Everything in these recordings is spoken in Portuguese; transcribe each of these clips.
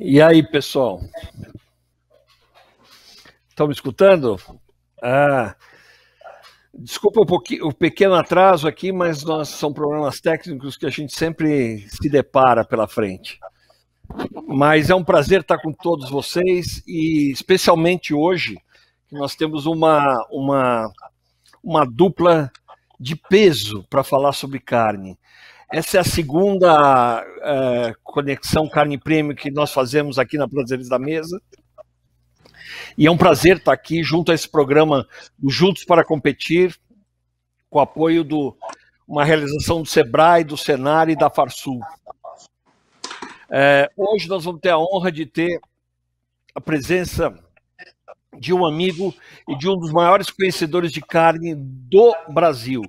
E aí, pessoal? Estão me escutando? Desculpa o pequeno atraso aqui, mas são problemas técnicos que a gente sempre se depara pela frente. Mas é um prazer estar com todos vocês, e especialmente hoje, que nós temos uma dupla de peso para falar sobre carne. Essa é a segunda conexão Carne Premium que nós fazemos aqui na Prazeres da Mesa. E é um prazer estar aqui junto a esse programa do Juntos para Competir, com apoio uma realização do Sebrae, do Senar e da Farsul. Hoje nós vamos ter a honra de ter a presença de um amigo e de um dos maiores conhecedores de carne do Brasil.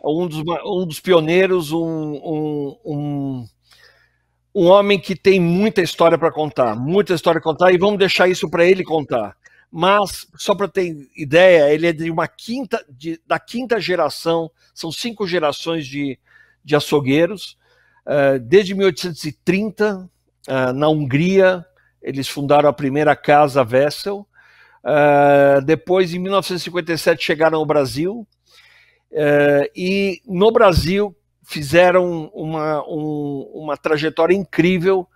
Um dos pioneiros, um homem que tem muita história para contar, e vamos deixar isso para ele contar. Mas, só para ter ideia, ele é da quinta geração, são 5 gerações de açougueiros. Desde 1830, na Hungria, eles fundaram a primeira casa Wessel. Depois, em 1957, chegaram ao Brasil. E no Brasil fizeram uma trajetória incrível,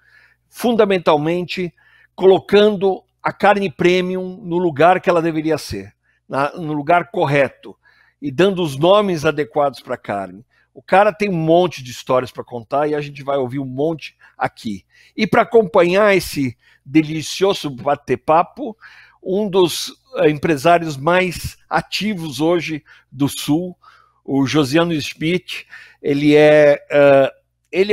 fundamentalmente colocando a carne premium no lugar que ela deveria ser, no lugar correto, e dando os nomes adequados para a carne. O cara tem um monte de histórias para contar e a gente vai ouvir um monte aqui. E para acompanhar esse delicioso bate-papo, um dos empresários mais ativos hoje do Sul, o Josiano Schmidt. Ele é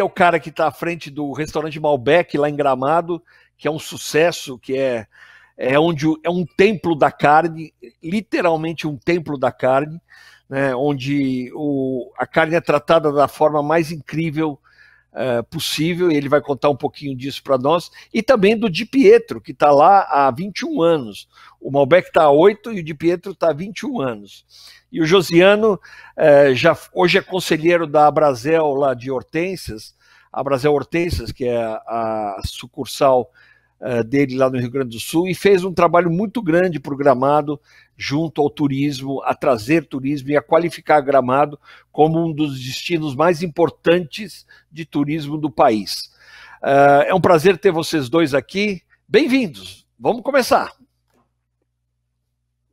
o cara que está à frente do restaurante Malbec, lá em Gramado, que é um sucesso, que é um templo da carne, literalmente um templo da carne, né, onde a carne é tratada da forma mais incrível possível, e ele vai contar um pouquinho disso para nós, e também do Di Pietro, que está lá há 21 anos. O Malbec está há 8 e o Di Pietro está há 21 anos. E o Josiano hoje é conselheiro da Abrazel, lá de Hortências, a Abrazel Hortências, que é a sucursal dele lá no Rio Grande do Sul, e fez um trabalho muito grande para o Gramado, junto ao turismo, a trazer turismo e a qualificar Gramado como um dos destinos mais importantes de turismo do país. É um prazer ter vocês dois aqui. Bem-vindos. Vamos começar.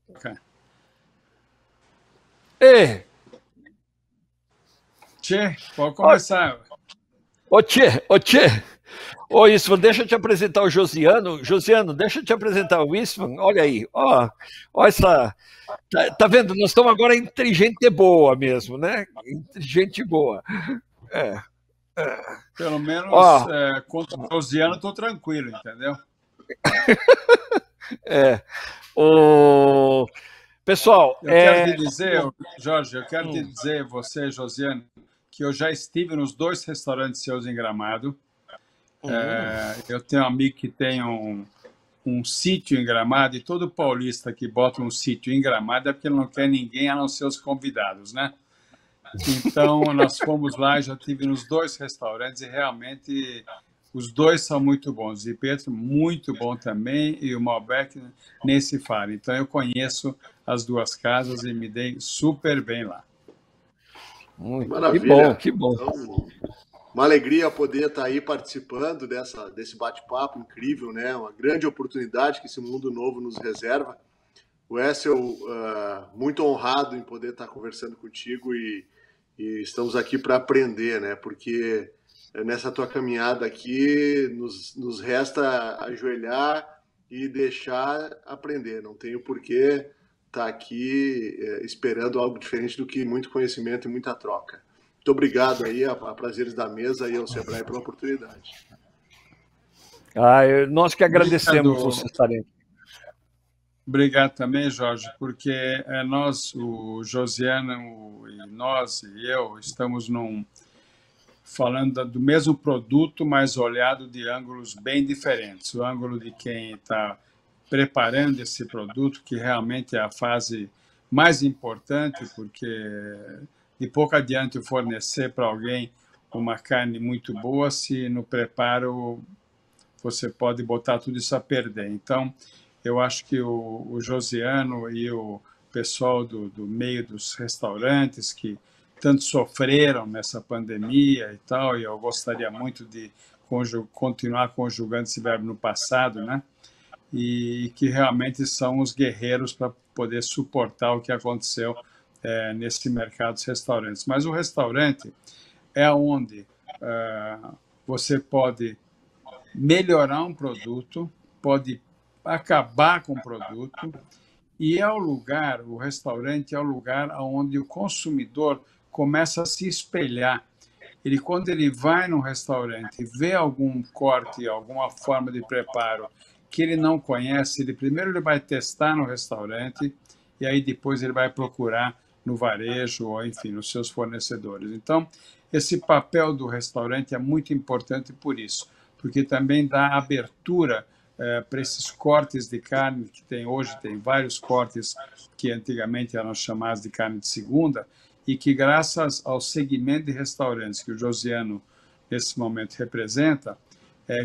Okay. Tchê, pode começar. Tchê. Ô, Istvan, deixa eu te apresentar o Josiano. Josiano, deixa eu te apresentar o Istvan. Olha aí, ó essa... Tá vendo? Nós estamos agora entre gente boa mesmo, né? Entre gente boa. Pelo menos, contra o Josiano, estou tranquilo, entendeu? Pessoal... quero te dizer, Jorge, te dizer, você, Josiano, que eu já estive nos 2 restaurantes seus em Gramado. Eu tenho um amigo que tem um sítio em Gramado, e todo paulista que bota um sítio em Gramado é porque ele não quer ninguém a não ser os convidados, né? Então, nós fomos lá, já estive nos 2 restaurantes, e realmente os 2 são muito bons. E Pedro, muito bom também, e o Malbec nem se fala. Então, eu conheço as 2 casas e me dei super bem lá. Maravilha. Que bom. Então, uma alegria poder estar aí participando desse bate-papo incrível, né? Uma grande oportunidade que esse mundo novo nos reserva. Wessel, muito honrado em poder estar conversando contigo, e estamos aqui para aprender, né? Porque nessa tua caminhada aqui nos resta ajoelhar e deixar aprender. Não tenho porquê estar aqui esperando algo diferente do que muito conhecimento e muita troca. Muito obrigado aí a Prazeres da Mesa e ao Sebrae pela oportunidade. Nós que agradecemos você estarem aqui. Obrigado também, Jorge, porque nós, o Josiano, e nós e eu, estamos falando do mesmo produto, mas olhado de ângulos bem diferentes. O ângulo de quem está preparando esse produto, que realmente é a fase mais importante, porque de pouco adianta eu fornecer para alguém uma carne muito boa se no preparo você pode botar tudo isso a perder. Então, eu acho que o Josiano e o pessoal do meio dos restaurantes que tanto sofreram nessa pandemia e tal, e eu gostaria muito de continuar conjugando esse verbo no passado, né? E que realmente são os guerreiros para poder suportar o que aconteceu nesse mercado dos restaurantes. Mas o restaurante é onde você pode melhorar um produto, pode acabar com o produto, e é o restaurante é o lugar onde o consumidor começa a se espelhar. Quando ele vai num restaurante e vê algum corte, alguma forma de preparo que ele não conhece, primeiro ele vai testar no restaurante e aí depois ele vai procurar no varejo ou, enfim, nos seus fornecedores. Então, esse papel do restaurante é muito importante por isso, porque também dá abertura para esses cortes de carne que tem hoje, tem vários cortes que antigamente eram chamados de carne de segunda, e que, graças ao segmento de restaurantes que o Josiano, nesse momento, representa,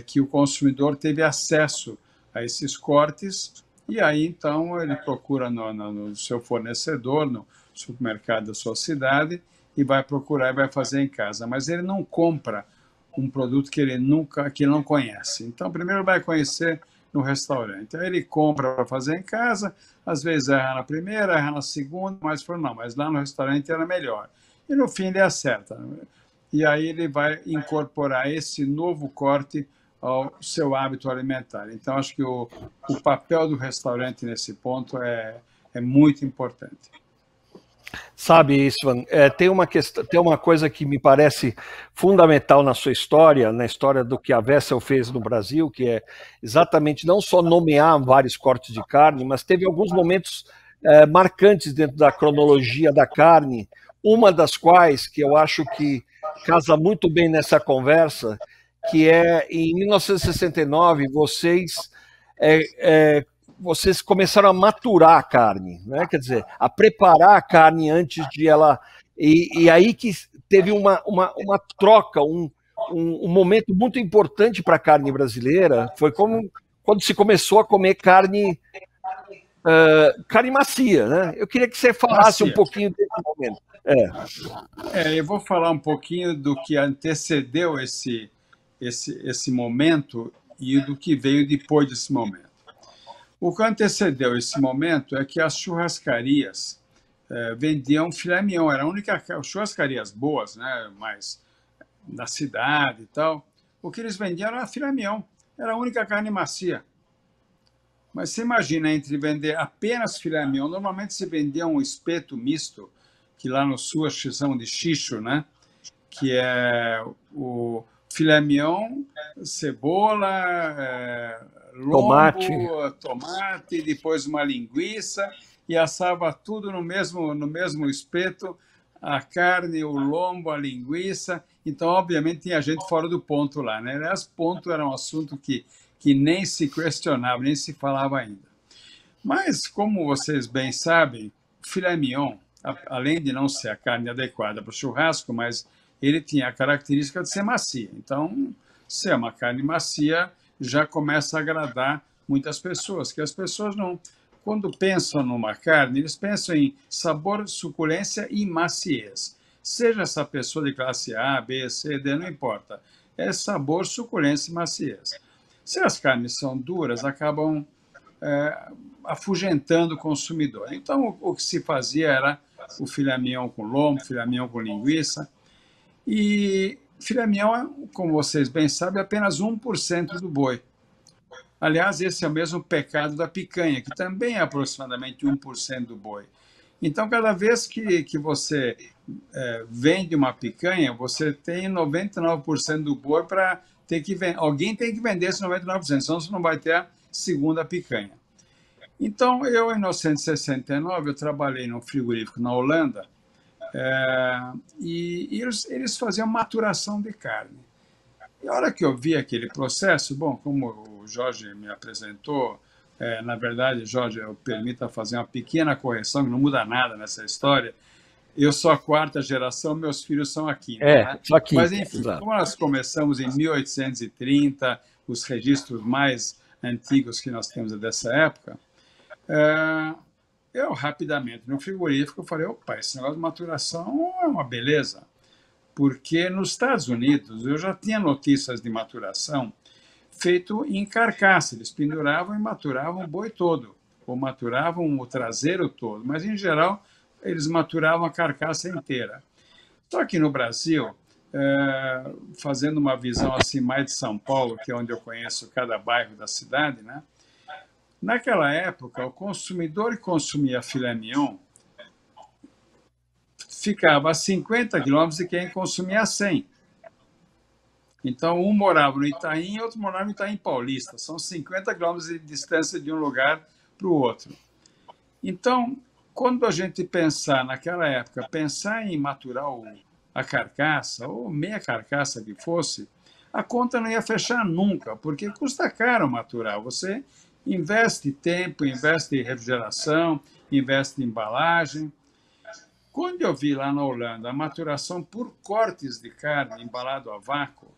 que o consumidor teve acesso a esses cortes, e aí, então, ele procura no seu fornecedor, no supermercado da sua cidade, e vai procurar e vai fazer em casa. Mas ele não compra um produto que ele não conhece. Então, primeiro vai conhecer no restaurante. Aí ele compra para fazer em casa, às vezes erra na primeira, erra na segunda, mas falou, não, mas lá no restaurante era melhor. E no fim ele acerta. E aí ele vai incorporar esse novo corte ao seu hábito alimentar. Então, acho que o papel do restaurante nesse ponto é muito importante. Sabe, Istvan, tem uma coisa que me parece fundamental na sua história, na história do que a Wessel fez no Brasil, que é exatamente não só nomear vários cortes de carne, mas teve alguns momentos marcantes dentro da cronologia da carne, uma das quais, que eu acho que casa muito bem nessa conversa, que é em 1969, vocês começaram a maturar a carne, né? Quer dizer, a preparar a carne antes de ela... E aí que teve uma troca, um momento muito importante para a carne brasileira, foi quando se começou a comer carne macia, né? Eu queria que você falasse um pouquinho desse momento. Eu vou falar um pouquinho do que antecedeu esse momento e do que veio depois desse momento. O que antecedeu esse momento é que as churrascarias vendiam filé mignon, era a única churrascarias boas, né, mas na cidade e tal, o que eles vendiam era filé mignon, era a única carne macia. Mas você imagina, entre vender apenas filé mignon, normalmente se vendia um espeto misto, que lá no sul se chama de chicho, né, que é o filé mignon, cebola, lombo, tomate, depois uma linguiça, e assava tudo no mesmo espeto, a carne, o lombo, a linguiça. Então, obviamente, tinha gente fora do ponto lá, né? Aliás, ponto era um assunto que nem se questionava, nem se falava ainda. Mas, como vocês bem sabem, o filé mignon, além de não ser a carne adequada para o churrasco, mas ele tinha a característica de ser macia. Então, ser uma carne macia já começa a agradar muitas pessoas, que as pessoas não... Quando pensam numa carne, eles pensam em sabor, suculência e maciez. Seja essa pessoa de classe A, B, C, D, não importa. É sabor, suculência e maciez. Se as carnes são duras, acabam afugentando o consumidor. Então, o que se fazia era o filé mignon com lombo, filé mignon com linguiça. E filé mignon, como vocês bem sabem, é apenas 1% do boi. Aliás, esse é o mesmo pecado da picanha, que também é aproximadamente 1% do boi. Então, cada vez que você vende uma picanha, você tem 99% do boi para ter que vender. Alguém tem que vender esse 99%, senão você não vai ter a segunda picanha. Então, eu, em 1969, eu trabalhei num frigorífico na Holanda, e eles faziam maturação de carne. E a hora que eu vi aquele processo, bom, como o Jorge me apresentou, na verdade, Jorge, eu permita fazer uma pequena correção, que não muda nada nessa história, eu sou a quarta geração, meus filhos são a quinta. Né? só quinta. Mas, enfim, como nós começamos em 1830, os registros mais antigos que nós temos dessa época, eu rapidamente, no frigorífico, falei, opa, esse negócio de maturação é uma beleza. Porque nos Estados Unidos, eu já tinha notícias de maturação feito em carcaça. Eles penduravam e maturavam o boi todo, ou maturavam o traseiro todo. Mas, em geral, eles maturavam a carcaça inteira. Só que no Brasil, fazendo uma visão assim mais de São Paulo, que é onde eu conheço cada bairro da cidade, né? Naquela época, o consumidor que consumia filé mignon ficava a 50 quilômetros de quem consumia 100. Então, um morava no Itaim e outro morava no Itaim Paulista. São 50 quilômetros de distância de um lugar para o outro. Então, quando a gente pensar, naquela época, pensar em maturar a carcaça, ou meia carcaça que fosse, a conta não ia fechar nunca, porque custa caro maturar. Você investe tempo, investe em refrigeração, investe em embalagem. Quando eu vi lá na Holanda a maturação por cortes de carne embalado a vácuo,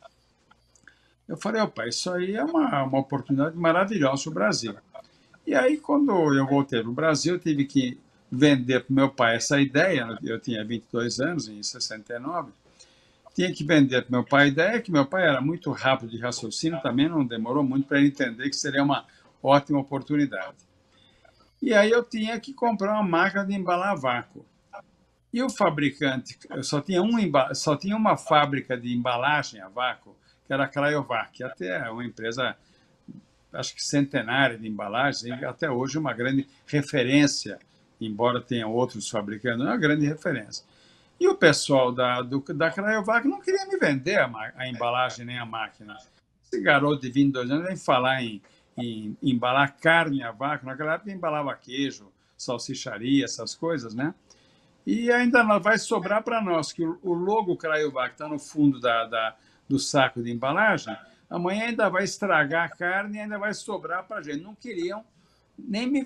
eu falei, opa, isso aí é uma oportunidade maravilhosa para o Brasil. E aí, quando eu voltei para o Brasil, eu tive que vender para o meu pai essa ideia, eu tinha 22 anos, em 69, tinha que vender para o meu pai a ideia, que meu pai era muito rápido de raciocínio, também não demorou muito para ele entender que seria uma ótima oportunidade. E aí eu tinha que comprar uma máquina de embalar a vácuo. E o fabricante, só tinha uma fábrica de embalagem a vácuo, que era a Cryovac, que até é uma empresa, acho que centenária de embalagens, e até hoje uma grande referência, embora tenha outros fabricantes, é uma grande referência. E o pessoal da Cryovac não queria me vender a embalagem nem a máquina. Esse garoto de 22 anos vem falar em embalar carne a vácuo, naquela época embalava queijo, salsicharia, essas coisas, né? E ainda vai sobrar para nós, que o logo Cryovac está no fundo do saco de embalagem, amanhã ainda vai estragar a carne e ainda vai sobrar para a gente. Não queriam nem me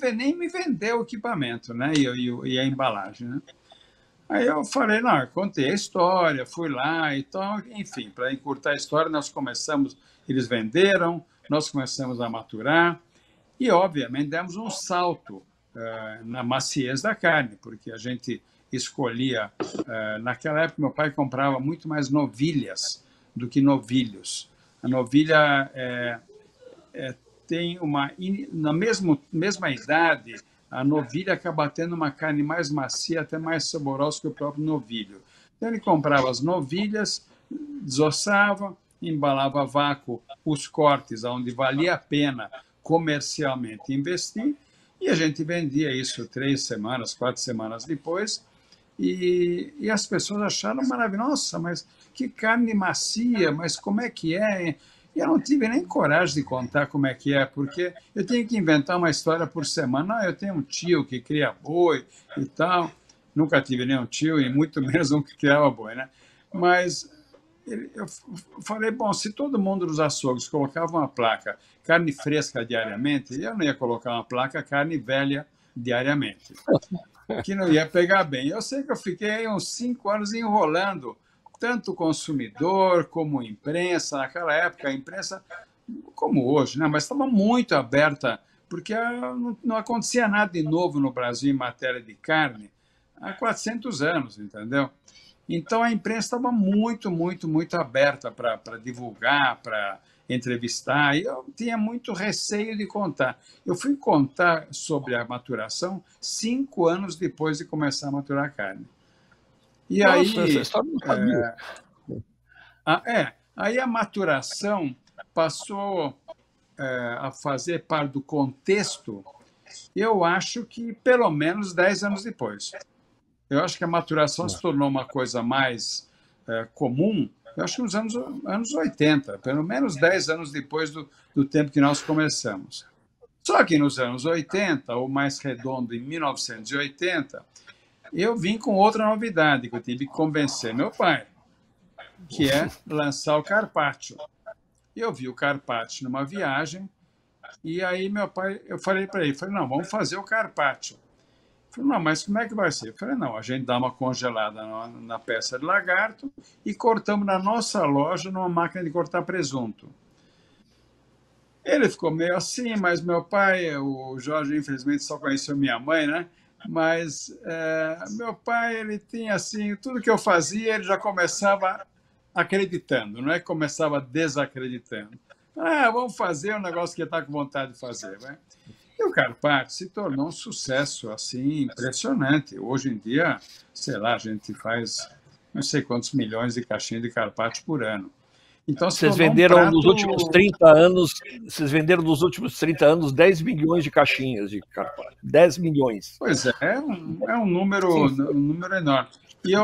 vender o equipamento, né? E a embalagem, né? Aí eu falei, não, eu contei a história, fui lá e tal, enfim, para encurtar a história, eles venderam, nós começamos a maturar e, obviamente, demos um salto na maciez da carne, porque a gente escolhia, naquela época meu pai comprava muito mais novilhas do que novilhos. A novilha tem na mesma idade, a novilha acaba tendo uma carne mais macia, até mais saborosa que o próprio novilho. Então ele comprava as novilhas, desossava, embalava a vácuo os cortes onde valia a pena comercialmente investir, e a gente vendia isso 3 semanas, 4 semanas depois, e as pessoas acharam maravilhoso. Nossa, mas que carne macia, mas como é que é? E eu não tive nem coragem de contar como é que é, porque eu tinha que inventar uma história por semana. Não, eu tenho um tio que cria boi e tal. Nunca tive nenhum tio, e muito menos um que criava boi, né? Mas eu falei, bom, se todo mundo nos açougues colocava uma placa carne fresca diariamente, eu não ia colocar uma placa carne velha diariamente, que não ia pegar bem. Eu sei que eu fiquei uns 5 anos enrolando tanto o consumidor como a imprensa. Naquela época, a imprensa, como hoje, né? Mas estava muito aberta, porque não acontecia nada de novo no Brasil em matéria de carne há 400 anos, entendeu? Então, a imprensa estava muito, muito, muito aberta para divulgar, para entrevistar, e eu tinha muito receio de contar. Eu fui contar sobre a maturação 5 anos depois de começar a maturar a carne. E Nossa, aí, essa história não sabia. Aí a maturação passou a fazer parte do contexto, eu acho que pelo menos 10 anos depois. Eu acho que a maturação se tornou uma coisa mais comum, eu acho que nos anos 80, pelo menos 10 anos depois do tempo que nós começamos. Só que nos anos 80, ou mais redondo, em 1980, eu vim com outra novidade, que eu tive que convencer meu pai, que é lançar o Carpaccio. Eu vi o Carpaccio numa viagem, e aí meu pai, eu falei para ele, não, vamos fazer o Carpaccio. Falei, não, mas como é que vai ser? Eu falei, não, a gente dá uma congelada na peça de lagarto e cortamos na nossa loja numa máquina de cortar presunto. Ele ficou meio assim, mas meu pai, o Jorge, infelizmente, só conheceu minha mãe, né? Mas meu pai, ele tinha assim, tudo que eu fazia, ele já começava acreditando, não é que começava desacreditando. Vamos fazer um negócio que ele está com vontade de fazer, né? E o carpaccio se tornou um sucesso assim impressionante. Hoje em dia, sei lá, a gente faz não sei quantos milhões de caixinhas de carpaccio por ano. Então, vocês venderam nos últimos 30 anos, vocês venderam nos últimos 30 anos 10 milhões de caixinhas de carpaccio. 10 milhões. Pois é um número enorme. E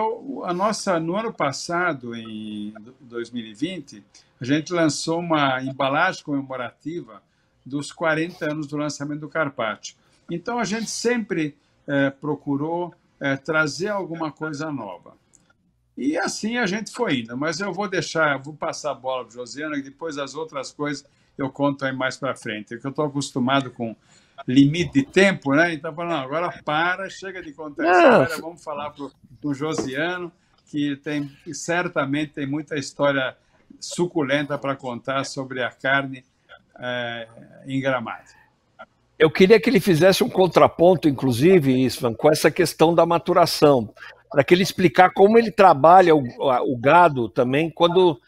no ano passado, em 2020, a gente lançou uma embalagem comemorativa dos 40 anos do lançamento do carpaccio. Então, a gente sempre procurou trazer alguma coisa nova. E assim a gente foi indo. Mas eu vou passar a bola para o Josiano, e depois as outras coisas eu conto aí mais para frente. Porque eu estou acostumado com limite de tempo, né? Então, agora chega de contar história, vamos falar para o Josiano, que certamente tem muita história suculenta para contar sobre a carne em Gramado. Eu queria que ele fizesse um contraponto, inclusive, Istvan, com essa questão da maturação, para que ele explicar como ele trabalha o gado também, como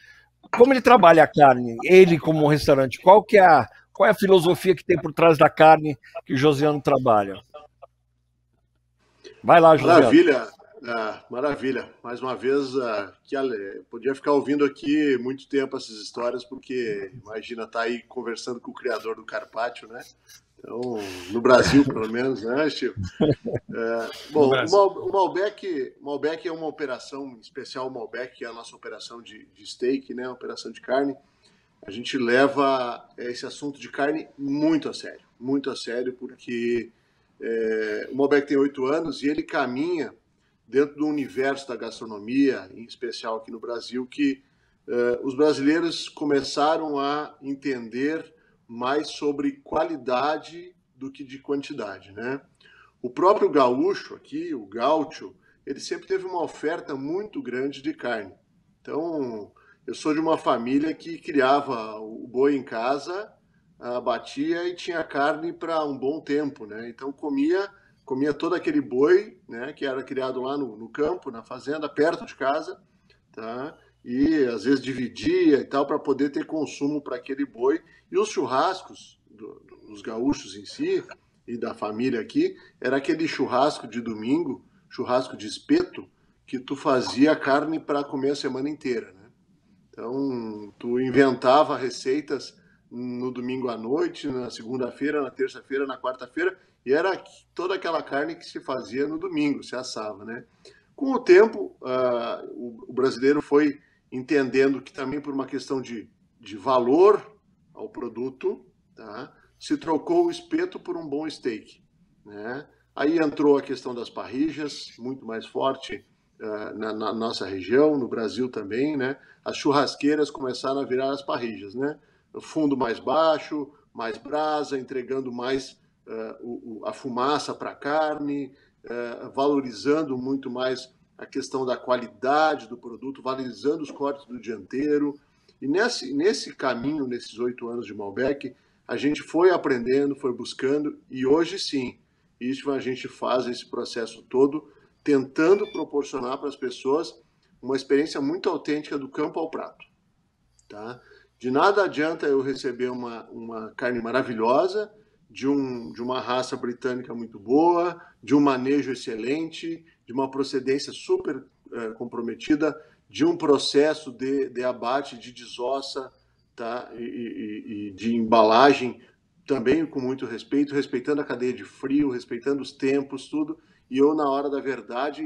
ele trabalha a carne, ele como restaurante, qual é a filosofia que tem por trás da carne que o Josiano trabalha? Vai lá, Josiano. Maravilha, maravilha. Mais uma vez, podia ficar ouvindo aqui muito tempo essas histórias, porque imagina estar aí conversando com o criador do carpaccio, né? Então, no Brasil, pelo menos, né, Chico? Bom, o Malbec é uma operação especial. O Malbec é a nossa operação de steak, né? Operação de carne. A gente leva esse assunto de carne muito a sério, porque o Malbec tem 8 anos e ele caminha dentro do universo da gastronomia, em especial aqui no Brasil, que os brasileiros começaram a entender mais sobre qualidade do que de quantidade, né? O próprio gaúcho aqui, o gaúcho, ele sempre teve uma oferta muito grande de carne. Então, eu sou de uma família que criava o boi em casa, abatia e tinha carne para um bom tempo, né? Então, comia todo aquele boi, né, que era criado lá no campo, na fazenda, perto de casa, tá? E às vezes dividia e tal para poder ter consumo para aquele boi. E os churrascos dos gaúchos em si e da família aqui era aquele churrasco de domingo, churrasco de espeto, que tu fazia carne para comer a semana inteira, né? Então tu inventava receitas no domingo à noite, na segunda-feira, na terça-feira, na quarta-feira, e era toda aquela carne que se fazia no domingo, se assava, né? Com o tempo, o brasileiro foi entendendo que também por uma questão de valor ao produto, tá, se trocou o espeto por um bom steak, né? Aí entrou a questão das parrillas, muito mais forte na nossa região, no Brasil também, né? As churrasqueiras começaram a virar as parrillas, né? Fundo mais baixo, mais brasa, entregando mais a fumaça para a carne, valorizando muito mais a questão da qualidade do produto, valorizando os cortes do dianteiro. E nesse caminho, nesses 8 anos de Malbec, a gente foi aprendendo, foi buscando, e hoje sim, isso a gente faz esse processo todo, tentando proporcionar para as pessoas uma experiência muito autêntica do campo ao prato, tá? De nada adianta eu receber uma carne maravilhosa, de uma raça britânica muito boa, de um manejo excelente, de uma procedência super comprometida, de um processo de abate, de desossa, tá? E de embalagem também com muito respeito, respeitando a cadeia de frio, respeitando os tempos, tudo, e eu na hora da verdade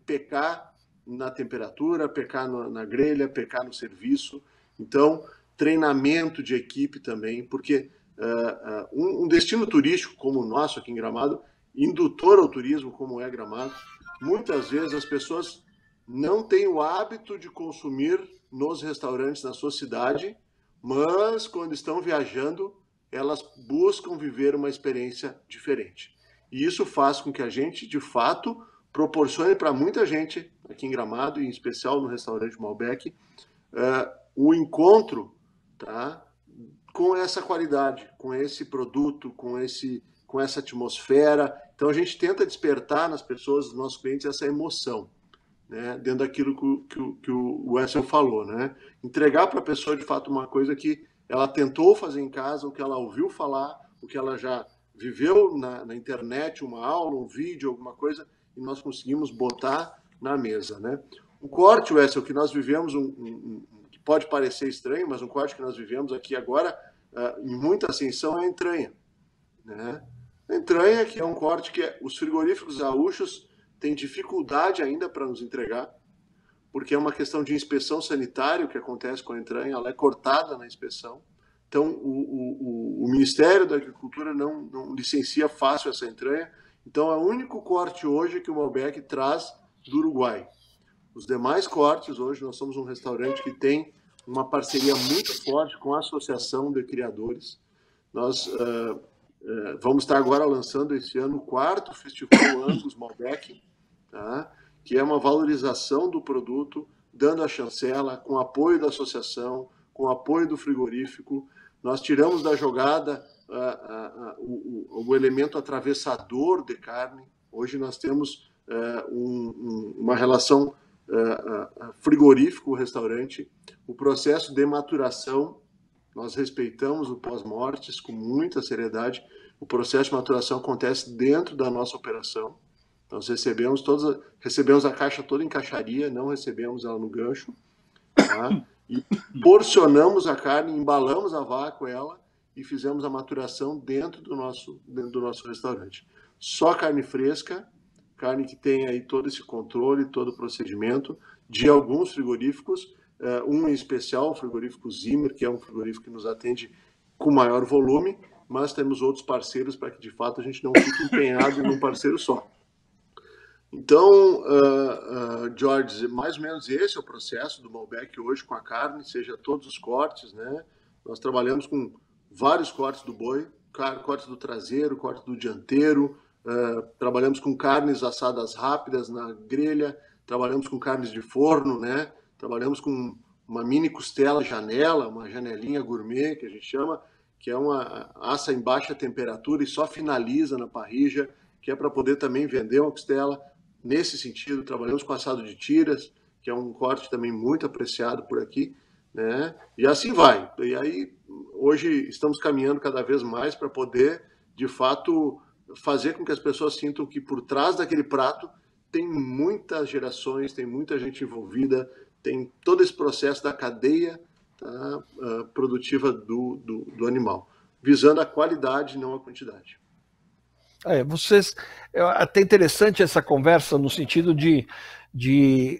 pecar na temperatura, pecar na grelha, pecar no serviço. Então, treinamento de equipe também, porque um destino turístico como o nosso aqui em Gramado, indutor ao turismo como é Gramado, muitas vezes as pessoas não têm o hábito de consumir nos restaurantes na sua cidade, mas quando estão viajando, elas buscam viver uma experiência diferente. E isso faz com que a gente, de fato, proporcione para muita gente aqui em Gramado, e em especial no restaurante Malbec, o encontro, tá, com essa qualidade, com esse produto, com essa atmosfera. Então, a gente tenta despertar nas pessoas, nos nossos clientes, essa emoção, né, dentro daquilo que o Wessel falou, né? Entregar para a pessoa, de fato, uma coisa que ela tentou fazer em casa, o que ela ouviu falar, o que ela já viveu na internet, uma aula, um vídeo, alguma coisa, e nós conseguimos botar na mesa, né? Um corte, Wessel, que nós vivemos, que pode parecer estranho, mas um corte que nós vivemos aqui agora, em muita ascensão, é a entranha, né? A entranha, que é um corte que os frigoríficos gaúchos têm dificuldade ainda para nos entregar, porque é uma questão de inspeção sanitária que acontece com a entranha, ela é cortada na inspeção. Então, o Ministério da Agricultura não licencia fácil essa entranha. Então, é o único corte hoje que o Malbec traz do Uruguai. Os demais cortes, hoje, nós somos um restaurante que tem uma parceria muito forte com a Associação de Criadores. Nós vamos estar agora lançando esse ano o 4º Festival Angus Malbec, tá? Que é uma valorização do produto, dando a chancela, com apoio da associação, com apoio do frigorífico. Nós tiramos da jogada o elemento atravessador de carne. Hoje nós temos uma relação frigorífico-restaurante. O processo de maturação, nós respeitamos o pós-mortes com muita seriedade. O processo de maturação acontece dentro da nossa operação. Nós recebemos a caixa toda em caixaria, não recebemos ela no gancho, tá? E porcionamos a carne, embalamos a vácuo ela e fizemos a maturação dentro do nosso restaurante. Só carne fresca, carne que tem aí todo esse controle, todo o procedimento de alguns frigoríficos, um em especial, o frigorífico Zimmer, que é um frigorífico que nos atende com maior volume, mas temos outros parceiros para que, de fato, a gente não fique empenhado num parceiro só. Então, George, mais ou menos esse é o processo do Malbec hoje com a carne, seja todos os cortes, né? Nós trabalhamos com vários cortes do boi, corte do traseiro, corte do dianteiro, trabalhamos com carnes assadas rápidas na grelha, trabalhamos com carnes de forno, né? Trabalhamos com uma mini costela janela, uma janelinha gourmet, que a gente chama, que é uma assa em baixa temperatura e só finaliza na parrilla, que é para poder também vender uma costela. Nesse sentido, trabalhamos com assado de tiras, que é um corte também muito apreciado por aqui, né? E assim vai. E aí, hoje, estamos caminhando cada vez mais para poder, de fato, fazer com que as pessoas sintam que por trás daquele prato tem muitas gerações, tem muita gente envolvida, tem todo esse processo da cadeia, tá, produtiva do animal, visando a qualidade, não a quantidade. É até interessante essa conversa no sentido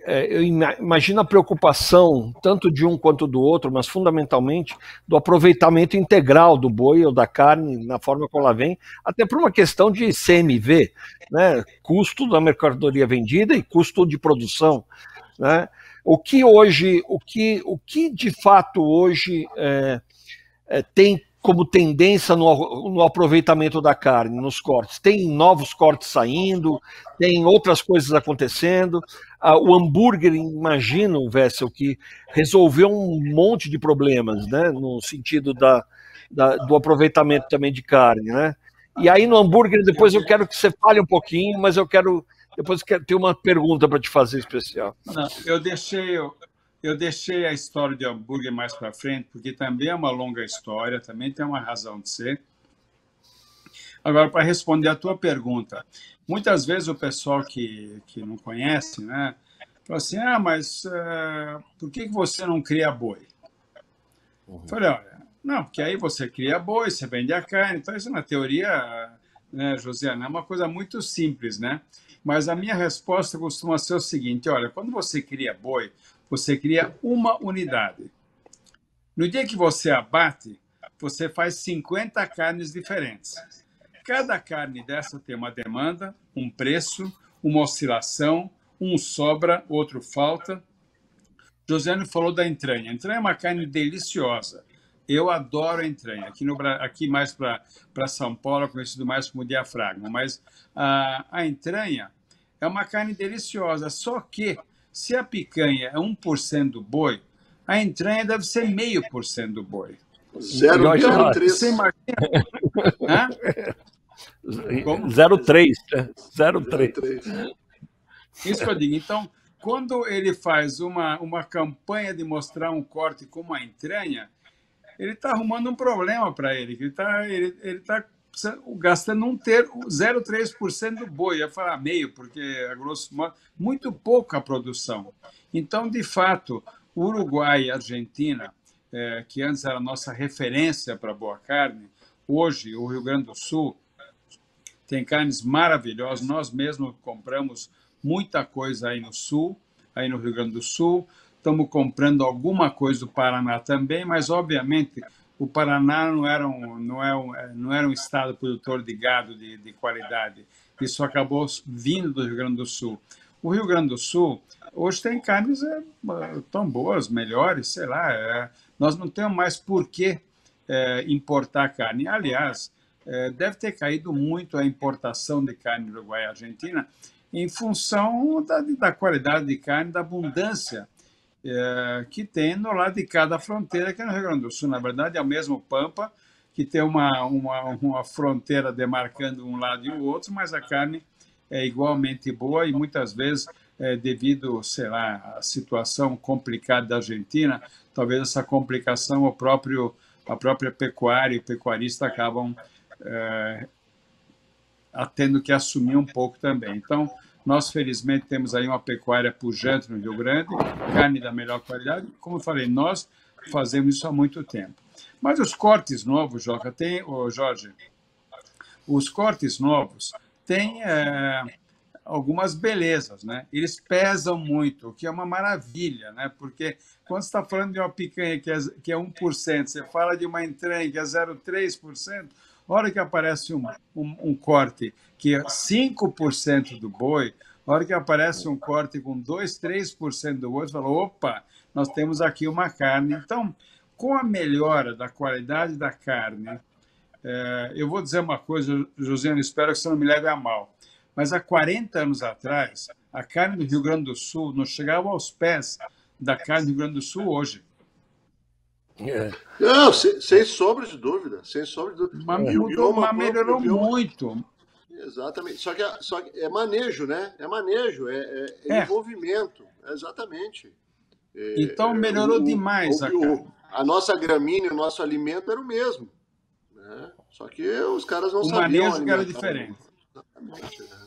eu imagino a preocupação tanto de um quanto do outro, mas fundamentalmente do aproveitamento integral do boi ou da carne na forma como ela vem, até por uma questão de CMV, né? Custo da mercadoria vendida e custo de produção, né? O que de fato hoje tem como tendência no aproveitamento da carne, nos cortes? Tem novos cortes saindo, tem outras coisas acontecendo. O hambúrguer, imagino, Wessel, que resolveu um monte de problemas, né, no sentido do aproveitamento também de carne, né? E aí no hambúrguer, depois eu quero que você fale um pouquinho, mas depois eu ter uma pergunta para te fazer especial. Não, eu deixei a história de hambúrguer mais para frente, porque também é uma longa história, também tem uma razão de ser. Agora, para responder a tua pergunta, muitas vezes o pessoal que não conhece, né, fala assim, mas por que você não cria boi? Eu falei, olha, não, porque aí você cria boi, você vende a carne, então isso na teoria, né, Josiana, é uma coisa muito simples, né? Mas a minha resposta costuma ser o seguinte, olha, quando você cria boi, você cria uma unidade. No dia que você abate, você faz 50 carnes diferentes. Cada carne dessa tem uma demanda, um preço, uma oscilação, um sobra, outro falta. Josiane falou da entranha. A entranha é uma carne deliciosa. Eu adoro a entranha. Aqui mais para São Paulo, é conhecido mais como diafragma. Mas a entranha é uma carne deliciosa. Só que, se a picanha é 1% do boi, a entranha deve ser 0,5% do boi. 0,03. Você imagina? Hã? Como? 0,3. 0,3. Isso que eu digo. Então, quando ele faz uma campanha de mostrar um corte como a entranha, ele está arrumando um problema para ele. Ele tá gastando 0,3% do boi. Eu ia falar meio, porque, a grosso modo, muito pouca produção. Então, de fato, o Uruguai e a Argentina, que antes era a nossa referência para boa carne, hoje o Rio Grande do Sul tem carnes maravilhosas. Nós mesmos compramos muita coisa aí no Sul, aí no Rio Grande do Sul. Estamos comprando alguma coisa do Paraná também, mas, obviamente, o Paraná não era um estado produtor de gado de qualidade. Isso acabou vindo do Rio Grande do Sul. O Rio Grande do Sul, hoje tem carnes tão boas, melhores, sei lá. Nós não temos mais por que importar carne. Aliás, deve ter caído muito a importação de carne do Uruguai e Argentina em função da qualidade de carne, da abundância que tem no lado de cada fronteira, que é no Rio Grande do Sul. Na verdade, é o mesmo Pampa, que tem uma fronteira demarcando um lado e o outro, mas a carne é igualmente boa e muitas vezes, devido, sei lá, à situação complicada da Argentina, talvez essa complicação a própria pecuária e o pecuarista acabam tendo que assumir um pouco também. Então, nós, felizmente, temos aí uma pecuária pujante no Rio Grande, carne da melhor qualidade. Como eu falei, nós fazemos isso há muito tempo. Mas os cortes novos, Jorge, os cortes novos têm algumas belezas, né? Eles pesam muito, o que é uma maravilha, né? Porque quando você está falando de uma picanha que é 1%, você fala de uma entranha que é 0,3%, a hora que aparece um corte que é 5% do boi, a hora que aparece um corte com 2, 3% do boi, você fala, opa, nós temos aqui uma carne. Então, com a melhora da qualidade da carne, eu vou dizer uma coisa, Josiane, espero que você não me leve a mal, mas há 40 anos atrás, a carne do Rio Grande do Sul não chegava aos pés da carne do Rio Grande do Sul hoje. Não, sem sombra de dúvida, sem sombra de dúvida. Mas melhorou muito. Exatamente. Só que é manejo, né? É manejo, é envolvimento. Exatamente. Então melhorou demais a carne. A nossa gramínea, o nosso alimento era o mesmo. Né? Só que os caras não sabiam. O manejo era diferente. Exatamente. Né?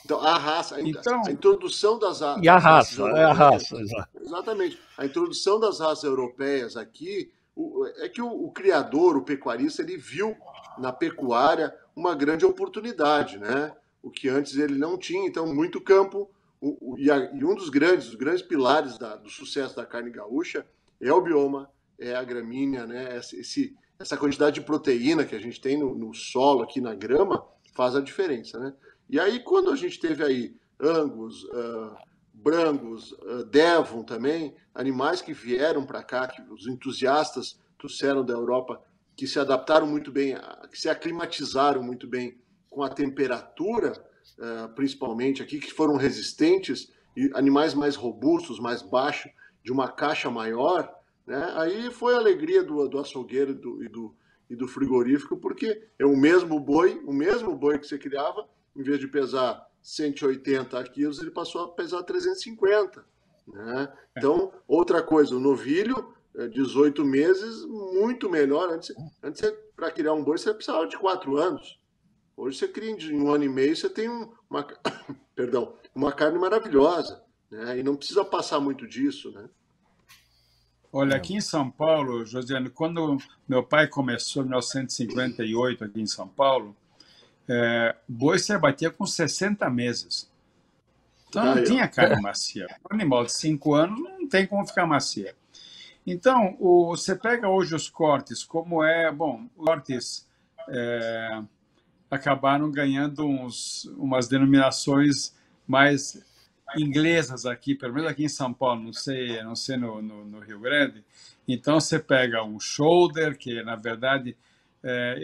Então, a raça, a introdução das raças. E a raça, exato. Exatamente. A introdução das raças europeias aqui, é que o criador, o pecuarista, ele viu na pecuária uma grande oportunidade, né? O que antes ele não tinha. Então, muito campo. E um dos grandes pilares do sucesso da carne gaúcha é o bioma, é a gramínea, né? Essa quantidade de proteína que a gente tem no solo, aqui na grama, faz a diferença, né? E aí, quando a gente teve aí Angus, Brangus, Devon também, animais que vieram para cá, que os entusiastas trouxeram da Europa, que se adaptaram muito bem, que se aclimatizaram muito bem com a temperatura, principalmente aqui, que foram resistentes, e animais mais robustos, mais baixos, de uma caixa maior, né? Aí foi a alegria do açougueiro e do frigorífico, porque é o mesmo boi que você criava, em vez de pesar 180 quilos, ele passou a pesar 350. Né? Então, outra coisa, o novilho, 18 meses, muito melhor. Antes para criar um boi, você precisava de 4 anos. Hoje você cria em 1 ano e meio, você tem uma carne maravilhosa. Né? E não precisa passar muito disso. Né? Olha, aqui em São Paulo, Josiane, quando meu pai começou em 1958 aqui em São Paulo, boi você batia com 60 meses. Então não tinha carne macia. Um animal de 5 anos não tem como ficar macia. Então, você pega hoje os cortes, como os cortes acabaram ganhando umas denominações mais inglesas aqui, pelo menos aqui em São Paulo, não sei no Rio Grande. Então, você pega um shoulder, que na verdade,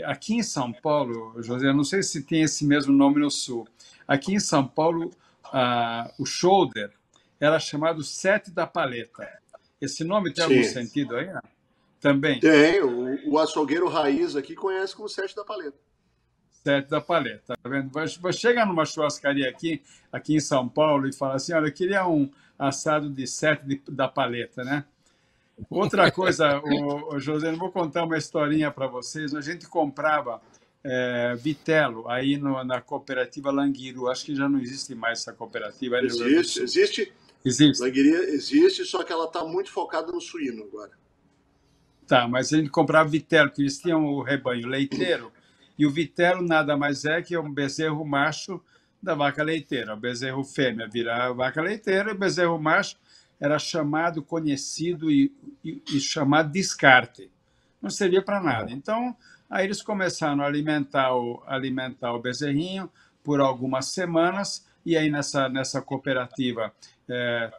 aqui em São Paulo, José, eu não sei se tem esse mesmo nome no Sul. Aqui em São Paulo, o shoulder era chamado sete da paleta. Esse nome tem algum sentido aí? Não? Também? Tem. O açougueiro raiz aqui conhece como sete da paleta. Sete da paleta, tá vendo? Vai chegar numa churrascaria aqui em São Paulo e falar assim, olha, eu queria um assado de sete da paleta, né? Outra coisa, José, eu vou contar uma historinha para vocês. A gente comprava vitelo aí na cooperativa Languiru. Acho que já não existe mais essa cooperativa. Existe. Languiru existe, só que ela está muito focada no suíno agora. Tá, mas a gente comprava vitelo, porque eles tinham o rebanho leiteiro, e o vitelo nada mais é que um bezerro macho da vaca leiteira. O bezerro fêmea vira a vaca leiteira, e o bezerro macho era chamado, conhecido e chamado descarte. Não servia para nada. Então, aí eles começaram a alimentar o bezerrinho por algumas semanas, e aí nessa cooperativa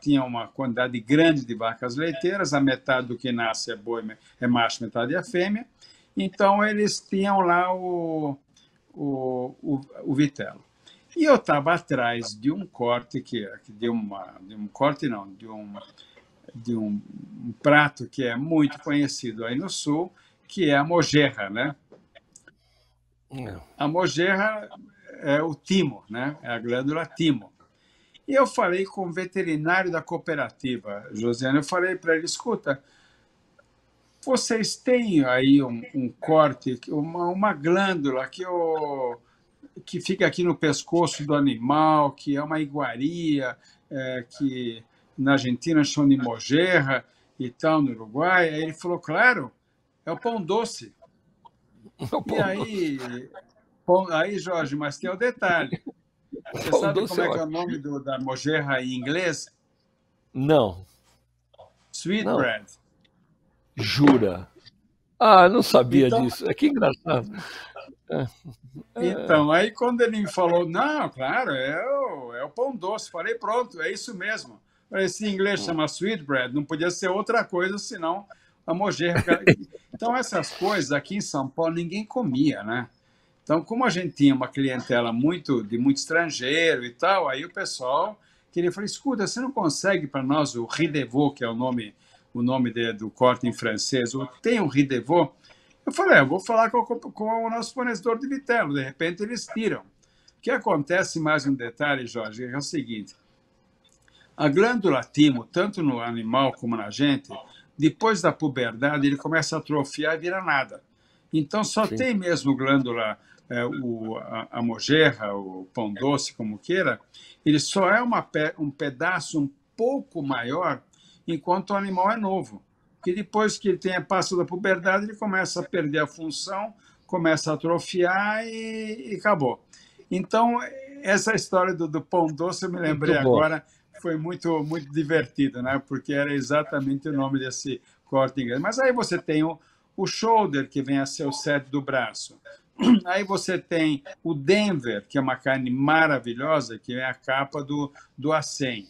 tinha uma quantidade grande de vacas leiteiras, a metade do que nasce é macho, metade é fêmea. Então, eles tinham lá o vitelo. E eu estava atrás de um corte de um prato que é muito conhecido aí no Sul, que é a mojerra, né? A mojerra é o timo, né? É a glândula timo. E eu falei com o veterinário da cooperativa, Josiane, eu falei para ele, escuta, vocês têm aí um corte, uma glândula que fica aqui no pescoço do animal, que é uma iguaria, que na Argentina chamam de mojerra e tal, no Uruguai. Aí ele falou, claro, é o pão doce. Aí, Jorge, mas tem o detalhe. Você sabe como é que é o nome da mojerra em inglês? Não. Sweetbread. Jura? Ah, não sabia disso. Que engraçado. Então, aí quando ele me falou, não, claro, é o pão doce. Falei, pronto, é isso mesmo. Esse em inglês chama sweetbread, não podia ser outra coisa senão a mojerra. Então, essas coisas aqui em São Paulo ninguém comia, né? Então, como a gente tinha uma clientela de muito estrangeiro e tal, aí o pessoal queria falar, escuta, você não consegue para nós o riz de veau, que é o nome do corte em francês, tem um riz de veau? Eu falei, eu vou falar com o nosso fornecedor de vitelo, de repente eles tiram. O que acontece, mais um detalhe, Jorge, é o seguinte, a glândula timo, tanto no animal como na gente, depois da puberdade, ele começa a atrofiar e vira nada. Então, só tem mesmo glândula, a mojerra, o pão doce, como queira, ele só é um pedaço um pouco maior enquanto o animal é novo. Porque depois que ele passa da puberdade, ele começa a perder a função, começa a atrofiar e acabou. Então, essa história do pão doce, eu me lembrei agora, foi muito, muito divertido, né? Porque era exatamente o nome desse corte inglês. Mas aí você tem o shoulder, que vem a ser o set do braço. Aí você tem o Denver, que é uma carne maravilhosa, que é a capa do acém.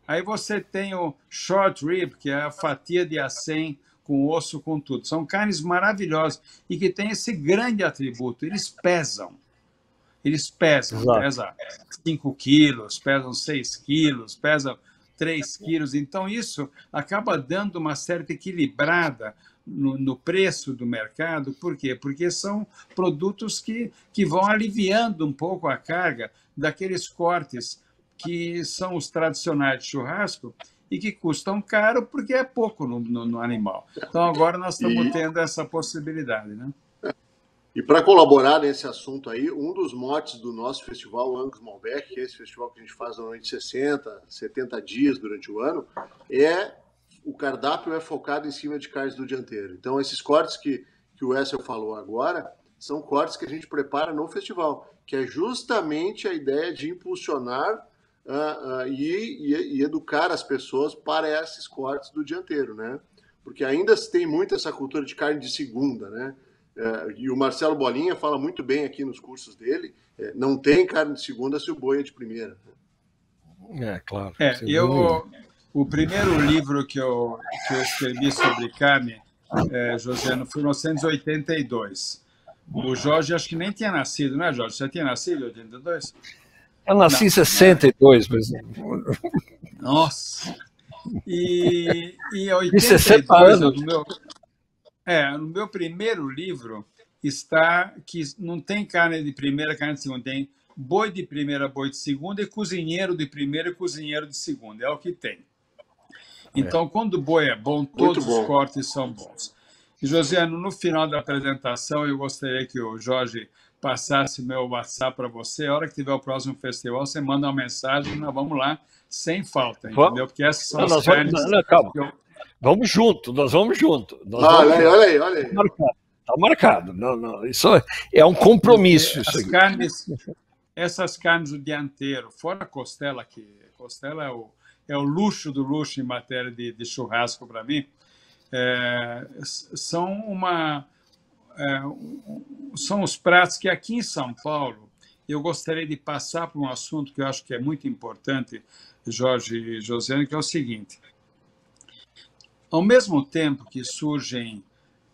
Aí você tem o short rib, que é a fatia de acém com osso, com tudo. São carnes maravilhosas e que têm esse grande atributo. Eles pesam. Pesam 5 quilos, pesam 6 quilos, pesam 3 quilos. Então, isso acaba dando uma certa equilibrada no preço do mercado. Por quê? Porque são produtos que vão aliviando um pouco a carga daqueles cortes que são os tradicionais de churrasco e que custam caro porque é pouco no animal. Então, agora nós estamos tendo essa possibilidade, né? E para colaborar nesse assunto aí, um dos motes do nosso festival Angus Malbec, que é esse festival que a gente faz normalmente 60, 70 dias durante o ano, o cardápio é focado em cima de carnes do dianteiro. Então, esses cortes que o Wessel falou agora, são cortes que a gente prepara no festival, que é justamente a ideia de impulsionar e educar as pessoas para esses cortes do dianteiro, né? Porque ainda se tem muito essa cultura de carne de segunda, né? E o Marcelo Bolinha fala muito bem aqui nos cursos dele, não tem carne de segunda se o boi é de primeira. É, claro. O primeiro livro que eu escrevi sobre carne, Josiano, foi em 1982. O Jorge acho que nem tinha nascido, não é, Jorge? Você tinha nascido em 82? Eu nasci em 62, por exemplo. Nossa! E em De 60 anos. no meu primeiro livro está que não tem carne de primeira, carne de segunda, tem boi de primeira, boi de segunda e cozinheiro de primeira e cozinheiro de segunda, é o que tem. Então, quando o boi é bom, todos os cortes são bons. E, Josiano, no final da apresentação, eu gostaria que o Jorge passasse meu WhatsApp para você. A hora que tiver o próximo festival, você manda uma mensagem, nós vamos lá, sem falta, entendeu? Porque essas são as carnes... Calma. Vamos junto, nós vamos junto. Olha aí. Está marcado. Não, isso é um compromisso. Essas carnes do dianteiro, fora a costela, que costela é o luxo do luxo em matéria de churrasco para mim, são os pratos que aqui em São Paulo eu gostaria de passar por um assunto que eu acho que é muito importante, Jorge e Josiane, que é o seguinte: ao mesmo tempo que surgem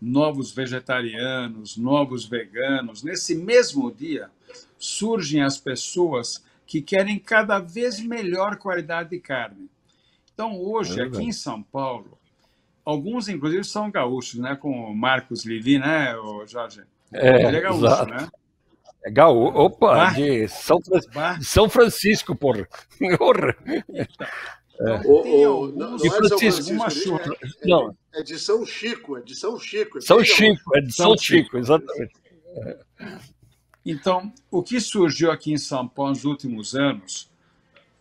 novos vegetarianos, novos veganos, nesse mesmo dia surgem as pessoas que querem cada vez melhor qualidade de carne. Então, hoje, aqui em São Paulo, alguns, inclusive, são gaúchos, né? Como o Marcos Livi, né, Jorge? Ele é gaúcho, exato. né? É gaúcho. Opa, de São Francisco, porra. É de São Chico, São Chico, exatamente. Então, o que surgiu aqui em São Paulo nos últimos anos,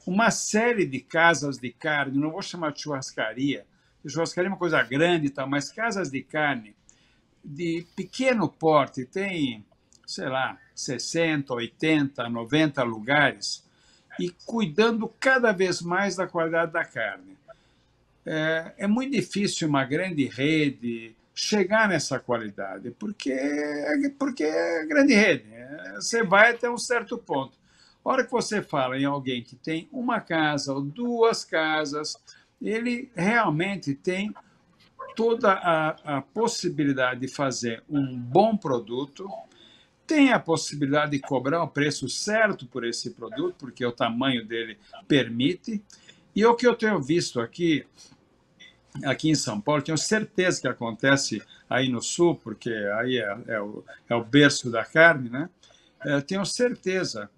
uma série de casas de carne, não vou chamar de churrascaria é uma coisa grande e tal, mas casas de carne de pequeno porte, tem, sei lá, 60, 80, 90 lugares, e cuidando cada vez mais da qualidade da carne. É muito difícil uma grande rede chegar nessa qualidade, porque é grande rede. Você vai até um certo ponto. A hora que você fala em alguém que tem uma casa ou duas casas, ele realmente tem toda a possibilidade de fazer um bom produto, tem a possibilidade de cobrar o preço certo por esse produto, porque o tamanho dele permite. E o que eu tenho visto aqui em São Paulo, tenho certeza que acontece aí no Sul, porque aí é o berço da carne, né? Tenho certeza.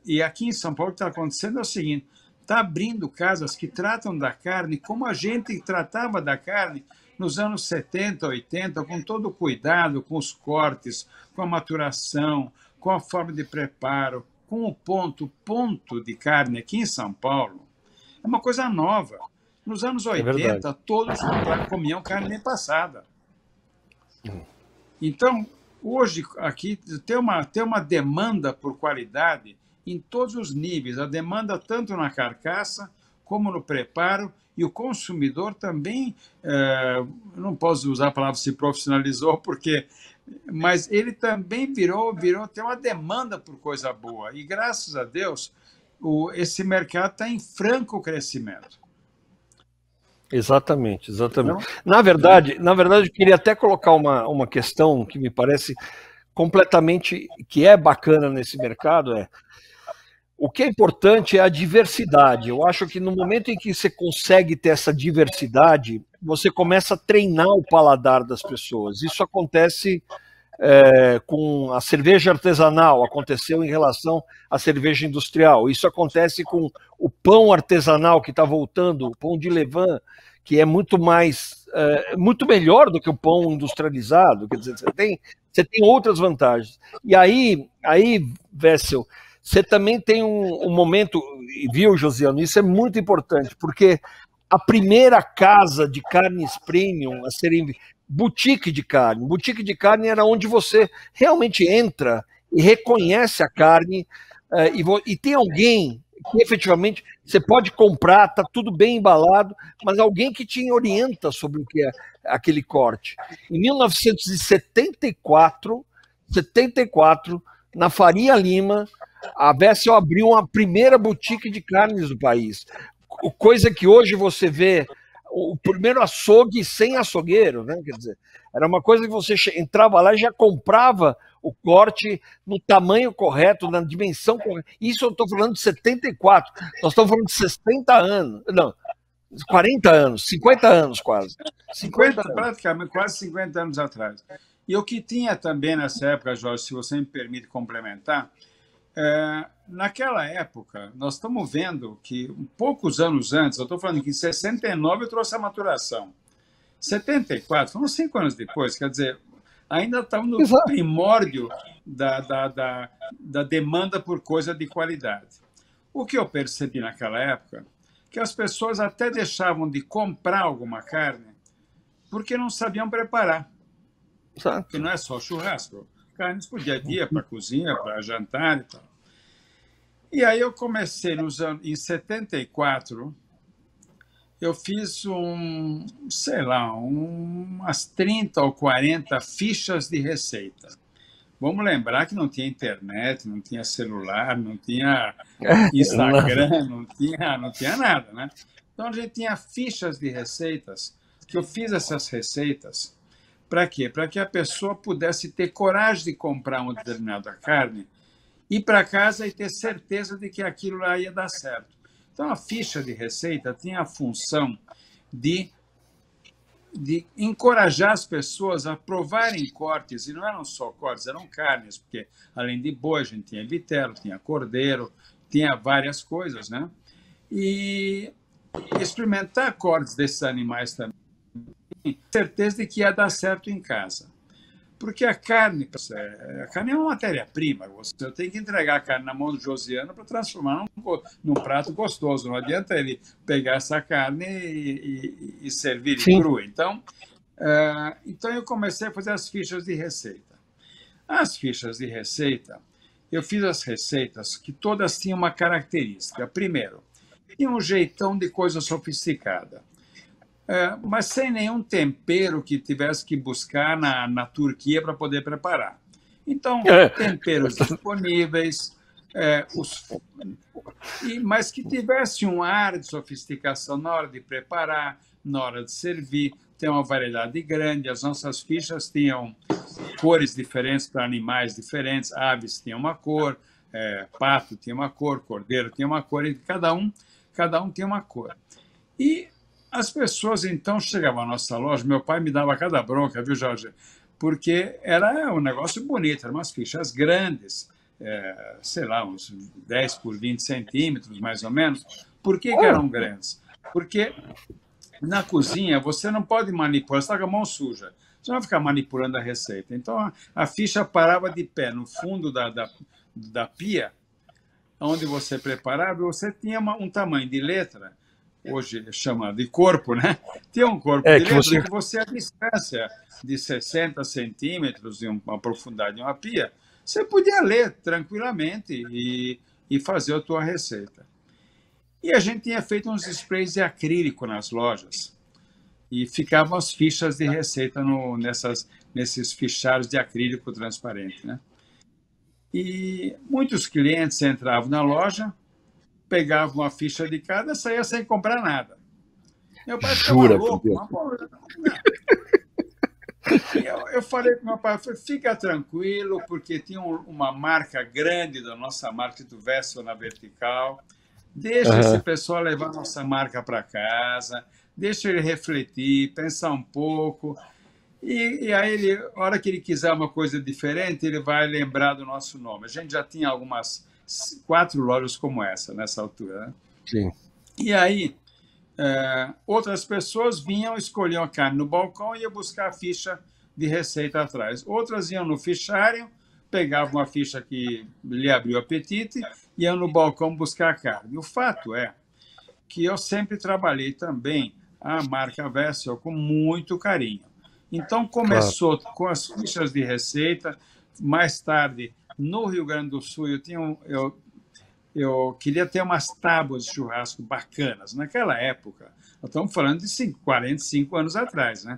E aqui em São Paulo o que está acontecendo é o seguinte: está abrindo casas que tratam da carne como a gente tratava da carne nos anos 70, 80, com todo o cuidado, com os cortes, com a maturação, com a forma de preparo, com o ponto de carne aqui em São Paulo. É uma coisa nova. Nos anos 80, todos comiam carne nem passada. Então, hoje, aqui, tem uma demanda por qualidade em todos os níveis. A demanda tanto na carcaça como no preparo, e o consumidor também, não posso usar a palavra se profissionalizou, mas ele também tem uma demanda por coisa boa. E, graças a Deus, esse mercado está em franco crescimento. Exatamente. Na verdade, eu queria até colocar uma questão que me parece completamente, que é bacana nesse mercado, o que é importante é a diversidade. Eu acho que no momento em que você consegue ter essa diversidade, você começa a treinar o paladar das pessoas. Isso acontece com a cerveja artesanal, aconteceu em relação à cerveja industrial. Isso acontece com o pão artesanal que está voltando, o pão de levain, que é muito melhor do que o pão industrializado. Quer dizer, você tem outras vantagens. E aí Wessel, você também tem um momento, viu, Josiano? Isso é muito importante, porque a primeira casa de carnes premium a serem boutique de carne era onde você realmente entra e reconhece a carne, e tem alguém que efetivamente você pode comprar, está tudo bem embalado, mas alguém que te orienta sobre o que é aquele corte. Em 1974, na Faria Lima, a Vessel abriu a primeira boutique de carnes do país. Coisa que hoje você vê o primeiro açougue sem açougueiro, né? Quer dizer, era uma coisa que você entrava lá e já comprava o corte no tamanho correto, na dimensão correta. Isso eu estou falando de 74. Nós estamos falando de 60 anos. Não, 40 anos, 50 anos quase. 50 anos. Praticamente, quase 50 anos atrás. E o que tinha também nessa época, Jorge, se você me permite complementar, naquela época, nós estamos vendo que poucos anos antes, eu estou falando que em 69 eu trouxe a maturação. 74, foram 5 anos depois, quer dizer, ainda estamos no primórdio da demanda por coisa de qualidade. O que eu percebi naquela época, que as pessoas até deixavam de comprar alguma carne porque não sabiam preparar. Porque não é só churrasco, carnes por dia a dia, para cozinha, para jantar e tal. E aí eu comecei em 74, eu fiz sei lá, umas 30 ou 40 fichas de receita. Vamos lembrar que não tinha internet, não tinha celular, não tinha Instagram, não tinha nada, né? Então a gente tinha fichas de receitas, que eu fiz essas receitas. Para quê? Para que a pessoa pudesse ter coragem de comprar uma determinada carne, ir para casa e ter certeza de que aquilo lá ia dar certo. Então, a ficha de receita tinha a função de encorajar as pessoas a provarem cortes, e não eram só cortes, eram carnes, porque além de boi, a gente tinha vitelo, tinha cordeiro, tinha várias coisas, né? E experimentar cortes desses animais também, certeza de que ia dar certo em casa. Porque a carne é uma matéria-prima. Você tem que entregar a carne na mão do Josiano para transformar num prato gostoso. Não adianta ele pegar essa carne e servir crua. Então eu comecei a fazer as fichas de receita. As fichas de receita, eu fiz as receitas que todas tinham uma característica. Primeiro, tinha um jeitão de coisa sofisticada. Mas sem nenhum tempero que tivesse que buscar na Turquia para poder preparar. Então, temperos disponíveis, mas que tivesse um ar de sofisticação na hora de preparar, na hora de servir. Tem uma variedade grande, as nossas fichas tinham cores diferentes para animais diferentes, aves tinham uma cor, pato tinha uma cor, cordeiro tinha uma cor, e cada um tinha uma cor. E as pessoas, então, chegavam à nossa loja, meu pai me dava cada bronca, viu, Jorge? Porque era um negócio bonito, eram umas fichas grandes, sei lá, uns 10 por 20 centímetros, mais ou menos. Por que eram grandes? Porque na cozinha você não pode manipular, você está com a mão suja, você não vai ficar manipulando a receita. Então, a ficha parava de pé no fundo da pia, onde você preparava, você tinha um tamanho de letra, hoje chama de corpo, né? Tem um corpo de letra que você, a distância de 60 centímetros de uma profundidade de uma pia, você podia ler tranquilamente e fazer a tua receita. E a gente tinha feito uns sprays de acrílico nas lojas e ficavam as fichas de receita nesses fichários de acrílico transparente, né? E muitos clientes entravam na loja, pegavam uma ficha de cada e saía sem comprar nada. Meu pai ficava louco. Eu falei para o meu pai, fica tranquilo, porque tinha uma marca grande da nossa marca do Vessel na vertical. Deixa esse pessoal levar nossa marca para casa, deixa ele refletir, pensar um pouco. E aí, a hora que ele quiser uma coisa diferente, ele vai lembrar do nosso nome. A gente já tinha algumas 4 lojas como essa, nessa altura, né? Sim. E aí, outras pessoas vinham, escolhiam a carne no balcão e iam buscar a ficha de receita atrás. Outras iam no fichário, pegavam a ficha que lhe abriu o apetite e iam no balcão buscar a carne. O fato é que eu sempre trabalhei também a marca Vessel com muito carinho. Então, começou com as fichas de receita. Mais tarde, no Rio Grande do Sul, eu queria ter umas tábuas de churrasco bacanas. Naquela época, nós estamos falando de 45 anos atrás, né?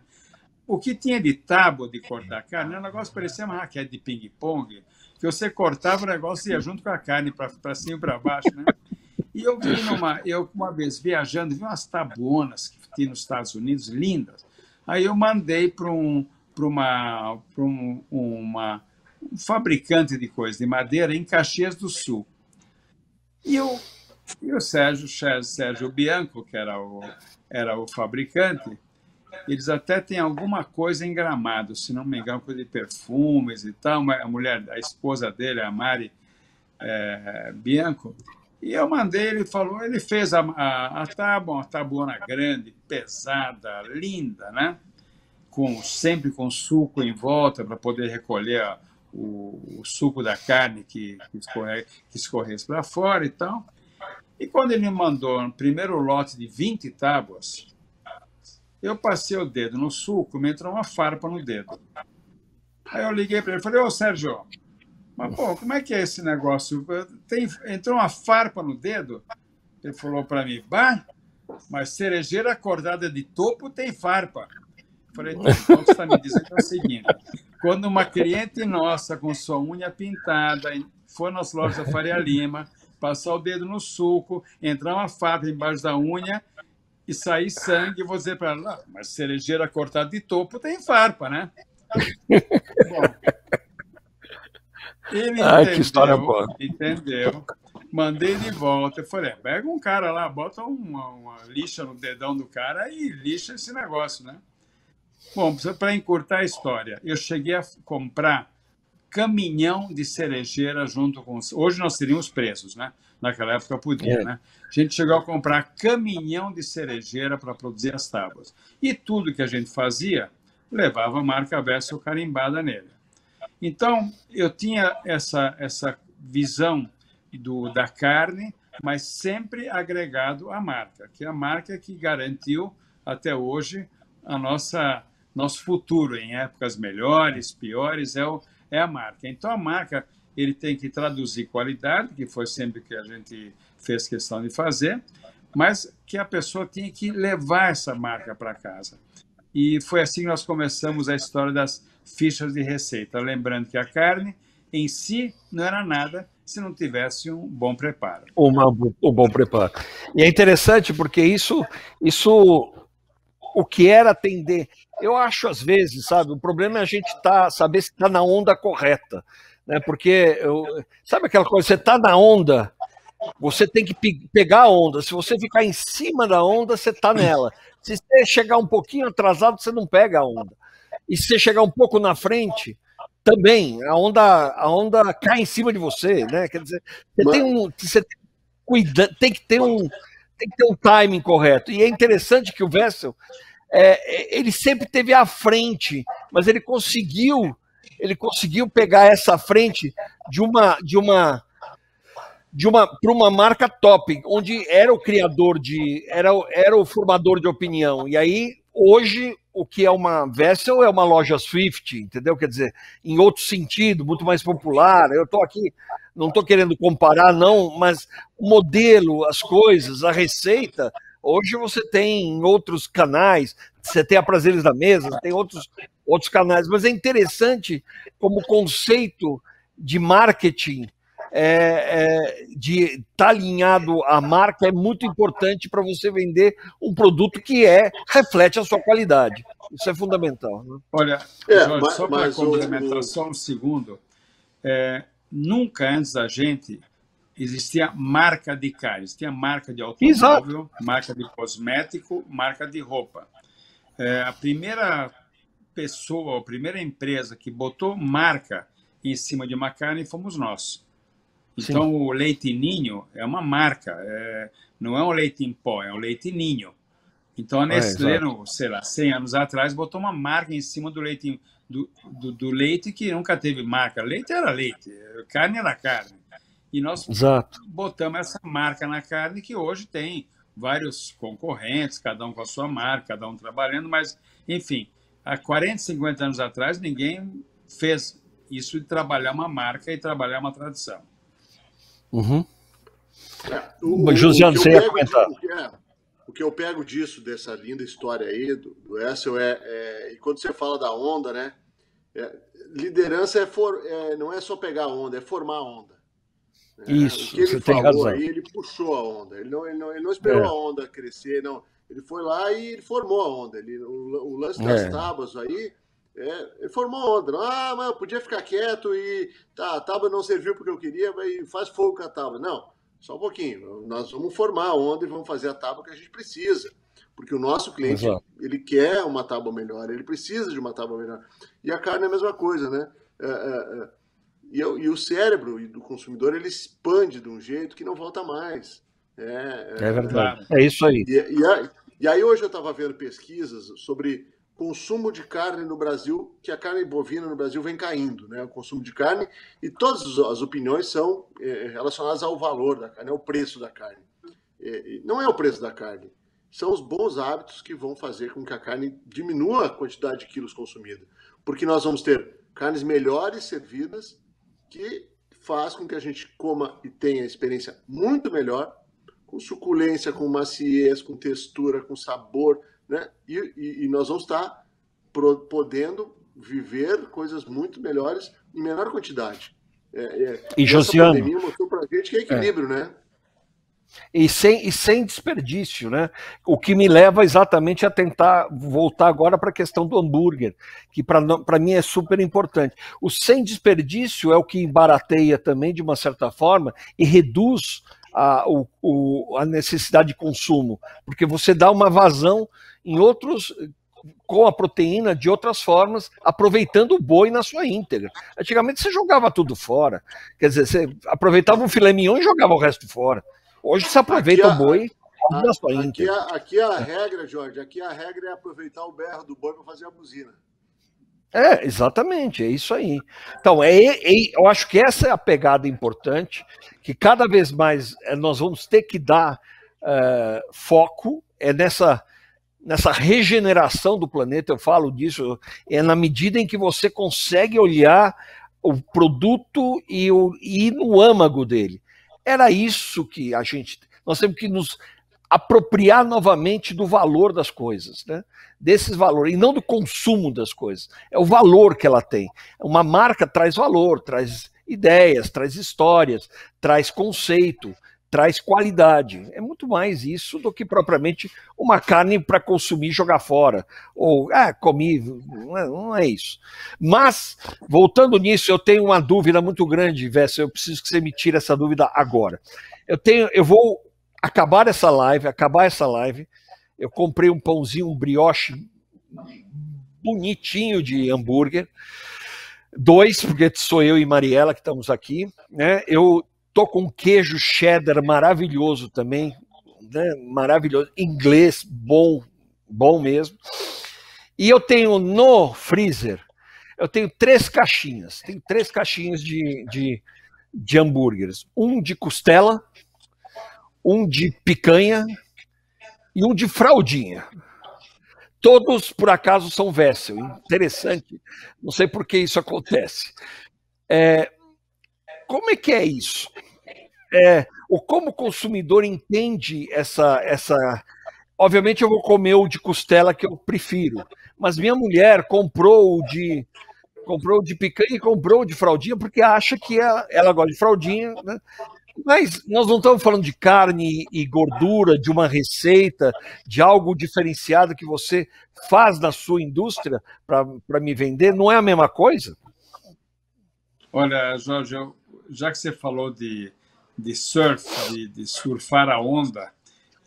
o que tinha de tábua de cortar carne, o negócio parecia uma raquete de ping-pong, que você cortava, o negócio ia junto com a carne, para cima e para baixo, né? E eu vi uma vez viajando, vi umas tabuonas que tinha nos Estados Unidos, lindas. Aí eu mandei para um fabricante de coisas de madeira em Caxias do Sul. E o Sérgio Bianco, que era o fabricante, eles até têm alguma coisa em Gramado, se não me engano, coisa de perfumes e tal. A esposa dele, a Mari Bianco, e eu mandei, ele fez a tábua, uma tabuona grande, pesada, linda, né? Sempre com suco em volta para poder recolher o suco da carne que escorresse para fora e tal. E quando ele me mandou o primeiro lote de 20 tábuas, eu passei o dedo no suco e me entrou uma farpa no dedo. Aí eu liguei para ele e falei, ô Sérgio, mas pô, como é que é esse negócio? Entrou uma farpa no dedo? Ele falou para mim, bah, mas cerejeira acordada de topo tem farpa. Eu falei, então o que você está me dizendo é o seguinte, quando uma cliente nossa com sua unha pintada for nas lojas da Faria Lima, passar o dedo no suco, entrar uma farpa embaixo da unha e sair sangue, e vou dizer para ela, mas cerejeira cortada de topo tem farpa, né? Bom, ele que história boa. Entendeu? Mandei de volta. Eu falei, pega um cara lá, bota uma lixa no dedão do cara e lixa esse negócio, né? Bom, para encurtar a história, eu cheguei a comprar caminhão de cerejeira junto com... Hoje nós teríamos preços, né? Naquela época podia, né? A gente chegou a comprar caminhão de cerejeira para produzir as tábuas. E tudo que a gente fazia levava a marca Vessel carimbada nele. Então, eu tinha essa visão da carne, mas sempre agregado à marca, que é a marca que garantiu até hoje nosso futuro em épocas melhores, piores, é a marca. Então, a marca ele tem que traduzir qualidade, que foi sempre que a gente fez questão de fazer, mas que a pessoa tinha que levar essa marca para casa. E foi assim que nós começamos a história das fichas de receita, lembrando que a carne em si não era nada se não tivesse um bom preparo. Um bom preparo. E é interessante porque isso o que era atender, eu acho às vezes, sabe, o problema é a gente saber se está na onda correta, né? Porque, sabe aquela coisa, você está na onda, você tem que pegar a onda, se você ficar em cima da onda, você está nela. Se você chegar um pouquinho atrasado, você não pega a onda. E se você chegar um pouco na frente, também, a onda cai em cima de você, né? Quer dizer, tem que ter um timing correto. E é interessante que o Vessel, ele sempre teve à frente, mas ele conseguiu pegar essa frente para uma marca top, onde era o criador era o formador de opinião. E aí, hoje, o que é uma Vessel é uma loja Swift, entendeu? Quer dizer, em outro sentido, muito mais popular. Eu estou aqui, não estou querendo comparar, não, mas o modelo, as coisas, a receita, hoje você tem em outros canais, você tem a Prazeres da Mesa, você tem outros canais, mas é interessante como conceito de marketing de estar alinhado à marca é muito importante para você vender um produto que reflete a sua qualidade. Isso é fundamental. Né? Olha, Jorge, só para complementar só um segundo, nunca antes da gente existia marca de carne, existia marca de automóvel, exato, marca de cosmético, marca de roupa. A primeira pessoa, a primeira empresa que botou marca em cima de uma carne fomos nós. Então, sim, o leite ninho é uma marca, não é um leite em pó, é um leite ninho. Então, a Nestlé, sei lá, 100 anos atrás, botou uma marca em cima do leite, do leite que nunca teve marca. Leite era leite, carne era carne. E nós botamos essa marca na carne que hoje tem vários concorrentes, cada um com a sua marca, cada um trabalhando, mas, enfim, há 40, 50 anos atrás, ninguém fez isso de trabalhar uma marca e trabalhar uma tradição. Josiane, você ia comentar. o que eu pego disso, dessa linda história aí do Wessel, e quando você fala da onda, né? Liderança não é só pegar a onda, é formar a onda. Isso, o que ele você tem falou razão. aí, ele puxou a onda. Ele não esperou a onda crescer, não. Ele foi lá e ele formou a onda. O lance das tábuas aí, ele formou a onda. Mas podia ficar quieto e a tábua não serviu porque eu queria, e faz fogo com a tábua. Não, só um pouquinho. Nós vamos formar a onda e vamos fazer a tábua que a gente precisa. Porque o nosso cliente, ele quer uma tábua melhor, ele precisa de uma tábua melhor. E a carne é a mesma coisa, né? E o cérebro do consumidor, ele expande de um jeito que não volta mais. É verdade. É isso aí. E aí hoje eu estava vendo pesquisas sobre consumo de carne no Brasil, que a carne bovina no Brasil vem caindo, né? O consumo de carne, e todas as opiniões são relacionadas ao valor da carne, ao preço da carne. Não é o preço da carne, são os bons hábitos que vão fazer com que a carne diminua a quantidade de quilos consumida. Porque nós vamos ter carnes melhores servidas, que faz com que a gente coma e tenha experiência muito melhor, com suculência, com maciez, com textura, com sabor, né? E nós vamos estar podendo viver coisas muito melhores em menor quantidade. E Josiano, essa pandemia mostrou para a gente que é equilíbrio, né? E sem desperdício, né? O que me leva exatamente a tentar voltar agora para a questão do hambúrguer, que para mim é super importante. O sem desperdício é o que barateia também, de uma certa forma, e reduz a necessidade de consumo, porque você dá uma vazão em outros, com a proteína de outras formas, aproveitando o boi na sua íntegra. Antigamente você jogava tudo fora, quer dizer, você aproveitava o filé mignon e jogava o resto fora. Hoje você aproveita o boi na sua íntegra. Aqui a regra, Jorge, a regra é aproveitar o berro do boi para fazer a buzina. Exatamente, é isso aí. Então, eu acho que essa é a pegada importante, que cada vez mais nós vamos ter que dar foco, nessa regeneração do planeta. Eu falo disso, na medida em que você consegue olhar o produto e ir no âmago dele. Era isso que nós temos que nos apropriar novamente do valor das coisas, né? Desses valores, e não do consumo das coisas. É o valor que ela tem. Uma marca traz valor, traz ideias, traz histórias, traz conceito, traz qualidade. É muito mais isso do que propriamente uma carne para consumir e jogar fora. Ou, comi, não é isso. Mas, voltando nisso, eu tenho uma dúvida muito grande, Vessa, eu preciso que você me tire essa dúvida agora. Eu vou acabar essa live, eu comprei um pãozinho, um brioche bonitinho de hambúrguer, 2, porque sou eu e Mariela que estamos aqui, né? Eu tô com um queijo cheddar maravilhoso também, né? Maravilhoso, inglês, bom mesmo. E eu tenho no freezer, eu tenho 3 caixinhas, de hambúrgueres, um de costela, um de picanha e um de fraldinha. Todos, por acaso, são Wessel. Interessante, não sei por que isso acontece. Como é que é isso? Ou como o consumidor entende essa... Obviamente eu vou comer o de costela que eu prefiro, mas minha mulher comprou o de picanha e comprou o de fraldinha porque acha que ela gosta de fraldinha, né? Mas nós não estamos falando de carne e gordura, de uma receita, de algo diferenciado que você faz na sua indústria para me vender. Não é a mesma coisa? Olha, Jorge, já que você falou de surf, de surfar a onda,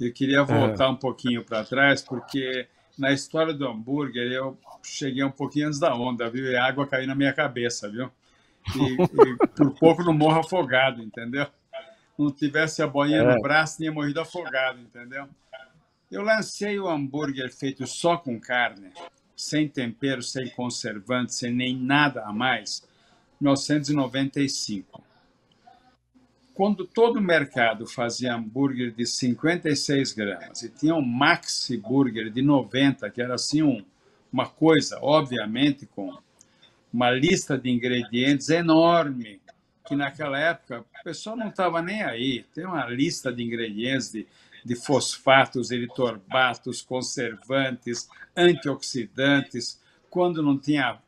eu queria voltar um pouquinho para trás, porque na história do hambúrguer eu cheguei um pouquinho antes da onda, viu? E a água caiu na minha cabeça, viu? E por pouco não morro afogado, entendeu? Não tivesse a boinha no braço, tinha morrido afogado, entendeu? Eu lancei o hambúrguer feito só com carne, sem tempero, sem conservante, sem nem nada a mais, em 1995. Quando todo o mercado fazia hambúrguer de 56 gramas e tinha um Maxi Burger de 90, que era assim uma coisa, obviamente, com uma lista de ingredientes enorme, que naquela época o pessoal não estava nem aí. Tem uma lista de ingredientes de fosfatos, eritorbatos, conservantes, antioxidantes, quando não tinha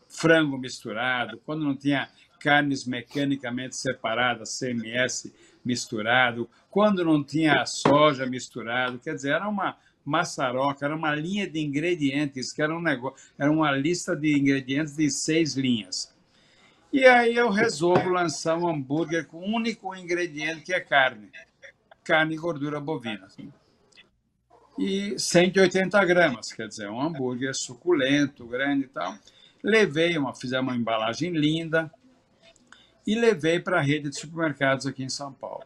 frango misturado, quando não tinha carnes mecanicamente separadas, CMS misturado, quando não tinha soja misturado, quer dizer, era uma maçaroca, era uma linha de ingredientes, que era um negócio, era uma lista de ingredientes de 6 linhas. E aí eu resolvo lançar um hambúrguer com um único ingrediente, que é carne e gordura bovina. E 180 gramas, quer dizer, um hambúrguer suculento, grande e tal. Fizemos uma embalagem linda e levei para a rede de supermercados aqui em São Paulo.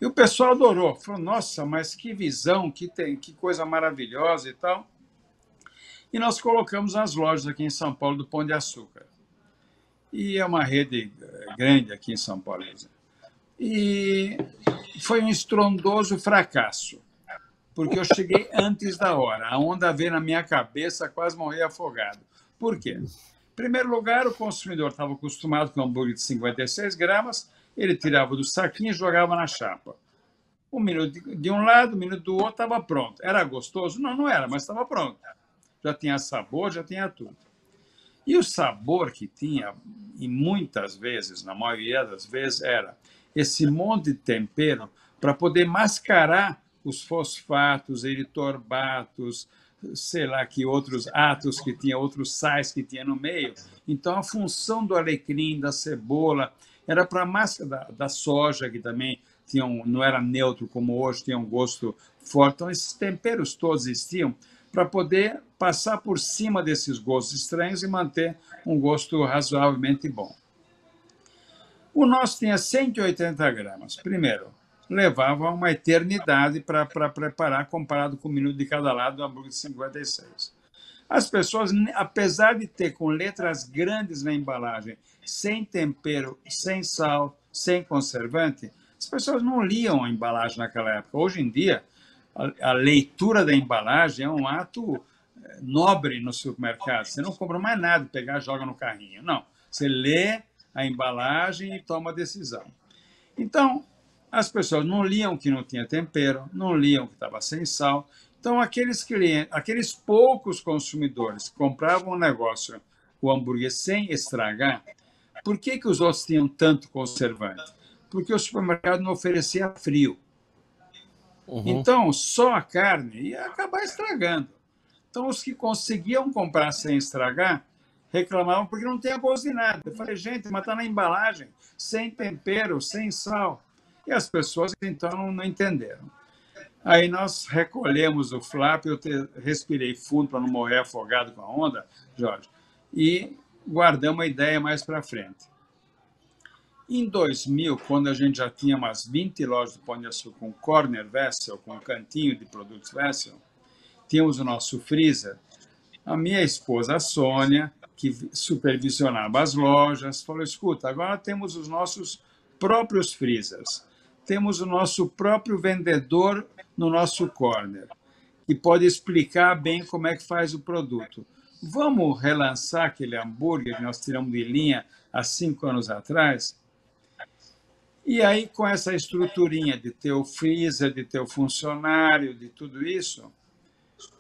E o pessoal adorou, falou, nossa, mas que visão, que coisa maravilhosa e tal. E nós colocamos nas lojas aqui em São Paulo do Pão de Açúcar. E é uma rede grande aqui em São Paulo. E foi um estrondoso fracasso, porque eu cheguei antes da hora. A onda veio na minha cabeça, quase morri afogado. Por quê? Em primeiro lugar, o consumidor estava acostumado com um hambúrguer de 56 gramas, ele tirava do saquinho e jogava na chapa. Um minuto de um lado, um minuto do outro, estava pronto. Era gostoso? Não, não era, mas estava pronto. Já tinha sabor, já tinha tudo. E o sabor que tinha, e muitas vezes, na maioria das vezes, era esse monte de tempero para poder mascarar os fosfatos, eritorbatos, sei lá que outros átomos que tinha, outros sais que tinha no meio. Então, a função do alecrim, da cebola, era para a massa da soja, que também não era neutro como hoje, tinha um gosto forte. Então, esses temperos todos existiam para poder passar por cima desses gostos estranhos e manter um gosto razoavelmente bom. O nosso tinha 180 gramas. Primeiro, levava uma eternidade para preparar, comparado com o minuto de cada lado do hambúrguer de 56. As pessoas, apesar de ter com letras grandes na embalagem, sem tempero, sem sal, sem conservante, as pessoas não liam a embalagem naquela época. Hoje em dia, a leitura da embalagem é um ato nobre no supermercado. Você não compra mais nada, pegar e joga no carrinho. Não, você lê a embalagem e toma a decisão. Então, as pessoas não liam que não tinha tempero, não liam que estava sem sal. Então, aqueles clientes, aqueles poucos consumidores que compravam o negócio, o hambúrguer sem estragar, por que os outros tinham tanto conservante? Porque o supermercado não oferecia frio. Então, só a carne ia acabar estragando. Então, os que conseguiam comprar sem estragar, reclamavam porque não tinha gosto de nada. Eu falei, gente, mas está na embalagem, sem tempero, sem sal. E as pessoas, então, não entenderam. Aí nós recolhemos o flap, eu respirei fundo para não morrer afogado com a onda, Jorge, e guardamos a ideia mais para frente. Em 2000, quando a gente já tinha umas 20 lojas de Pão de Açúcar com corner vessel, com cantinho de produtos vessel, tínhamos o nosso freezer. A minha esposa, a Sônia, que supervisionava as lojas, falou, escuta, agora temos os nossos próprios freezers. Temos o nosso próprio vendedor no nosso corner, que pode explicar bem como é que faz o produto. Vamos relançar aquele hambúrguer que nós tiramos de linha há 5 anos atrás? E aí, com essa estruturinha de ter o freezer, de ter o funcionário, de tudo isso,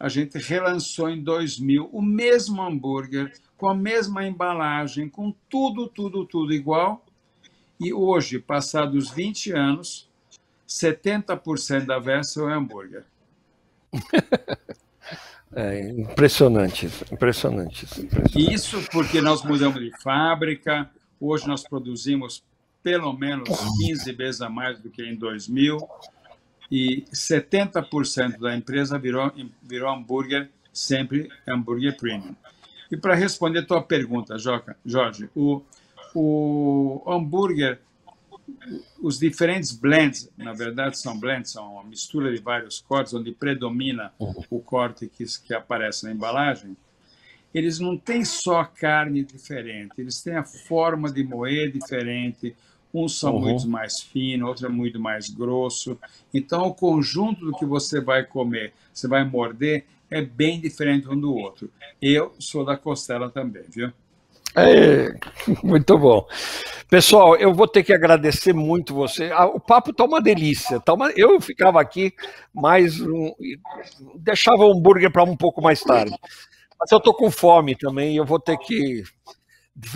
a gente relançou em 2000 o mesmo hambúrguer, com a mesma embalagem, com tudo igual. E hoje, passados 20 anos, 70% da Vessel é hambúrguer. É impressionante isso, impressionante isso. Isso porque nós mudamos de fábrica, hoje nós produzimos pelo menos 15 vezes a mais do que em 2000, e 70% da empresa virou hambúrguer, sempre hambúrguer premium. E para responder a tua pergunta, Jorge, o hambúrguer, os diferentes blends, na verdade são blends, são uma mistura de vários cortes, onde predomina o corte que aparece na embalagem, eles não têm só carne diferente, eles têm a forma de moer diferente, uns são muito mais finos, outros é muito mais grosso. Então, o conjunto do que você vai comer, você vai morder, é bem diferente um do outro. Eu sou da costela também, viu? É, muito bom. Pessoal, eu vou ter que agradecer muito você. O papo tá uma delícia. Eu ficava aqui, mas deixava o hambúrguer para um pouco mais tarde. Mas eu tô com fome também, eu vou ter que,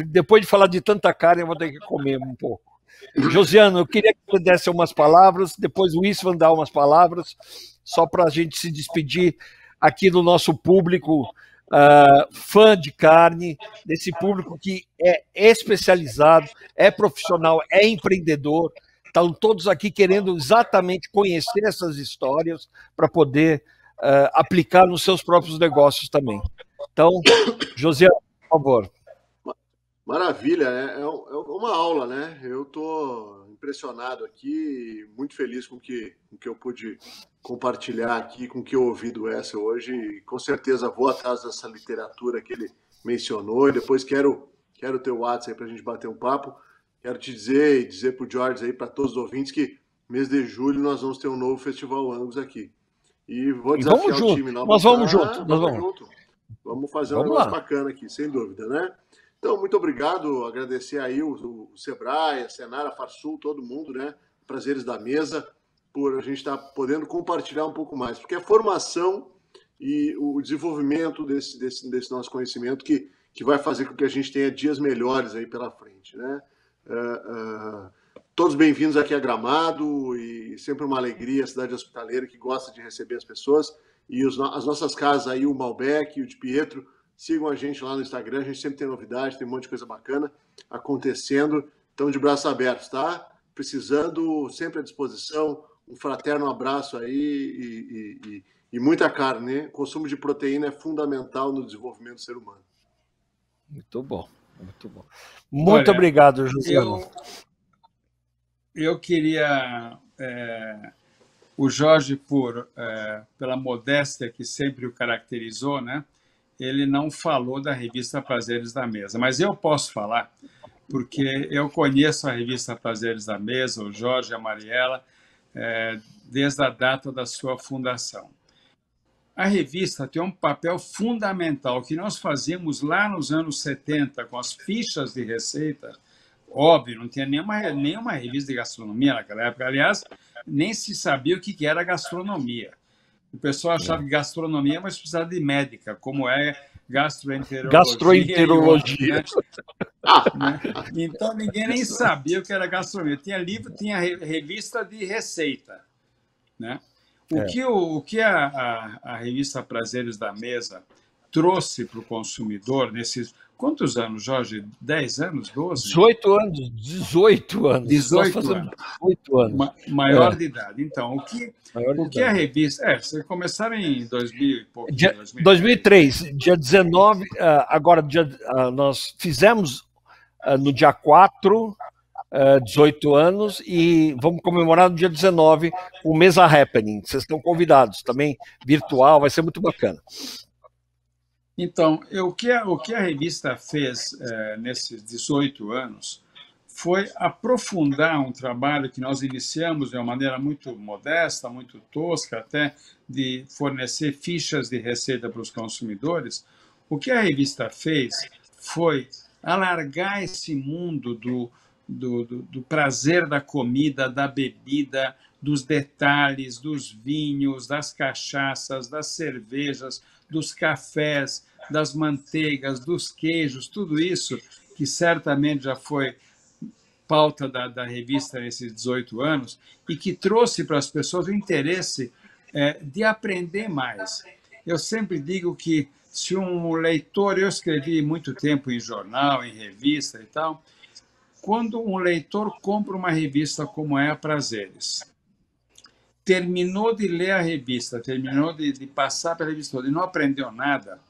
depois de falar de tanta carne, eu vou ter que comer um pouco. Josiano, eu queria que você desse umas palavras, depois o Istvan dá umas palavras, só para a gente se despedir aqui do nosso público fã de carne, desse público que é especializado, é profissional, é empreendedor, estão todos aqui querendo exatamente conhecer essas histórias para poder aplicar nos seus próprios negócios também. Então, Josiano, por favor. Maravilha, é uma aula, né? Eu estou impressionado aqui, muito feliz com o que eu pude compartilhar aqui, com o que eu ouvi do Wessel hoje. E com certeza vou atrás dessa literatura que ele mencionou e depois quero o teu WhatsApp aí para a gente bater um papo. Quero te dizer para o George aí, para todos os ouvintes, que mês de julho nós vamos ter um novo Festival Angus aqui. E vou desafiar o time lá. Nós vamos junto. Vamos fazer um negócio bacana aqui, sem dúvida, né? Então, muito obrigado, agradecer aí o Sebrae, a Senara, a Farsul, todo mundo, né? Prazeres da Mesa, por a gente estar podendo compartilhar um pouco mais, porque a formação e o desenvolvimento desse nosso conhecimento que vai fazer com que a gente tenha dias melhores aí pela frente, né? Todos bem-vindos aqui a Gramado e sempre uma alegria, a cidade hospitaleira que gosta de receber as pessoas e as nossas casas aí, o Malbec e o de Pietro. Sigam a gente lá no Instagram, a gente sempre tem novidade, tem um monte de coisa bacana acontecendo. Então, de braços abertos, tá? Precisando, sempre à disposição. Um fraterno abraço aí e muita carne, né? O consumo de proteína é fundamental no desenvolvimento do ser humano. Muito bom, muito bom. Muito obrigado, Josiano. Eu queria... o Jorge, pela modéstia que sempre o caracterizou, né? Ele não falou da revista Prazeres da Mesa, mas eu posso falar, porque eu conheço a revista Prazeres da Mesa, o Jorge e a Mariela, desde a data da sua fundação. A revista tem um papel fundamental que nós fazíamos lá nos anos 70 com as fichas de receita. Óbvio, não tinha nenhuma revista de gastronomia naquela época, aliás, nem se sabia o que era gastronomia. O pessoal achava que gastronomia, mas precisava de médica, como é gastroenterologia. Né? Então, ninguém nem sabia o que era gastronomia. Tinha livro, tinha revista de receita. Né? O que a revista Prazeres da Mesa trouxe para o consumidor nesses... Quantos anos, Jorge? 10 anos? 12? 18 anos. 18 anos. 18 anos. 18 anos. Maior de idade. Então, o que a revista... Vocês começaram em 2000 e pouco. 2003, dia 19. Agora, nós fizemos no dia 4, 18 anos, e vamos comemorar no dia 19 o Mesa Happening. Vocês estão convidados também, virtual, vai ser muito bacana. Então, o que a revista fez nesses 18 anos foi aprofundar um trabalho que nós iniciamos de uma maneira muito modesta, muito tosca, até de fornecer fichas de receita para os consumidores. O que a revista fez foi alargar esse mundo do prazer da comida, da bebida, dos detalhes, dos vinhos, das cachaças, das cervejas, dos cafés, das manteigas, dos queijos, tudo isso que certamente já foi pauta da revista nesses 18 anos e que trouxe para as pessoas o interesse de aprender mais. Eu sempre digo que se um leitor, eu escrevi muito tempo em jornal, em revista e tal, quando um leitor compra uma revista como é a Prazeres, terminou de ler a revista, terminou de passar pela revista toda e não aprendeu nada,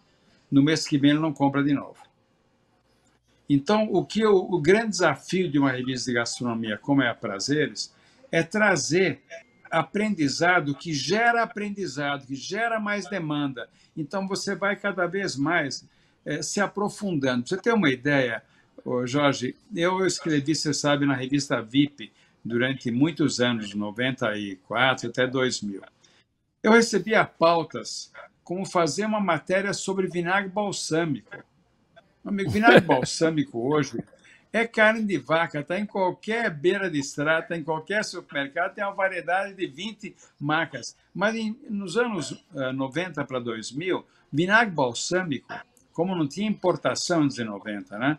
no mês que vem ele não compra de novo. Então, o grande desafio de uma revista de gastronomia como é a Prazeres é trazer aprendizado, que gera mais demanda. Então, você vai cada vez mais se aprofundando. Pra você ter uma ideia, Jorge, eu escrevi, você sabe, na revista VIP, durante muitos anos, 94 até 2000. Eu recebia pautas como fazer uma matéria sobre vinagre balsâmico. Amigo, vinagre balsâmico hoje é carne de vaca, está em qualquer beira de estrada, está em qualquer supermercado, tem uma variedade de 20 marcas. Mas nos anos 90 para 2000, vinagre balsâmico, como não tinha importação nos anos 90, né?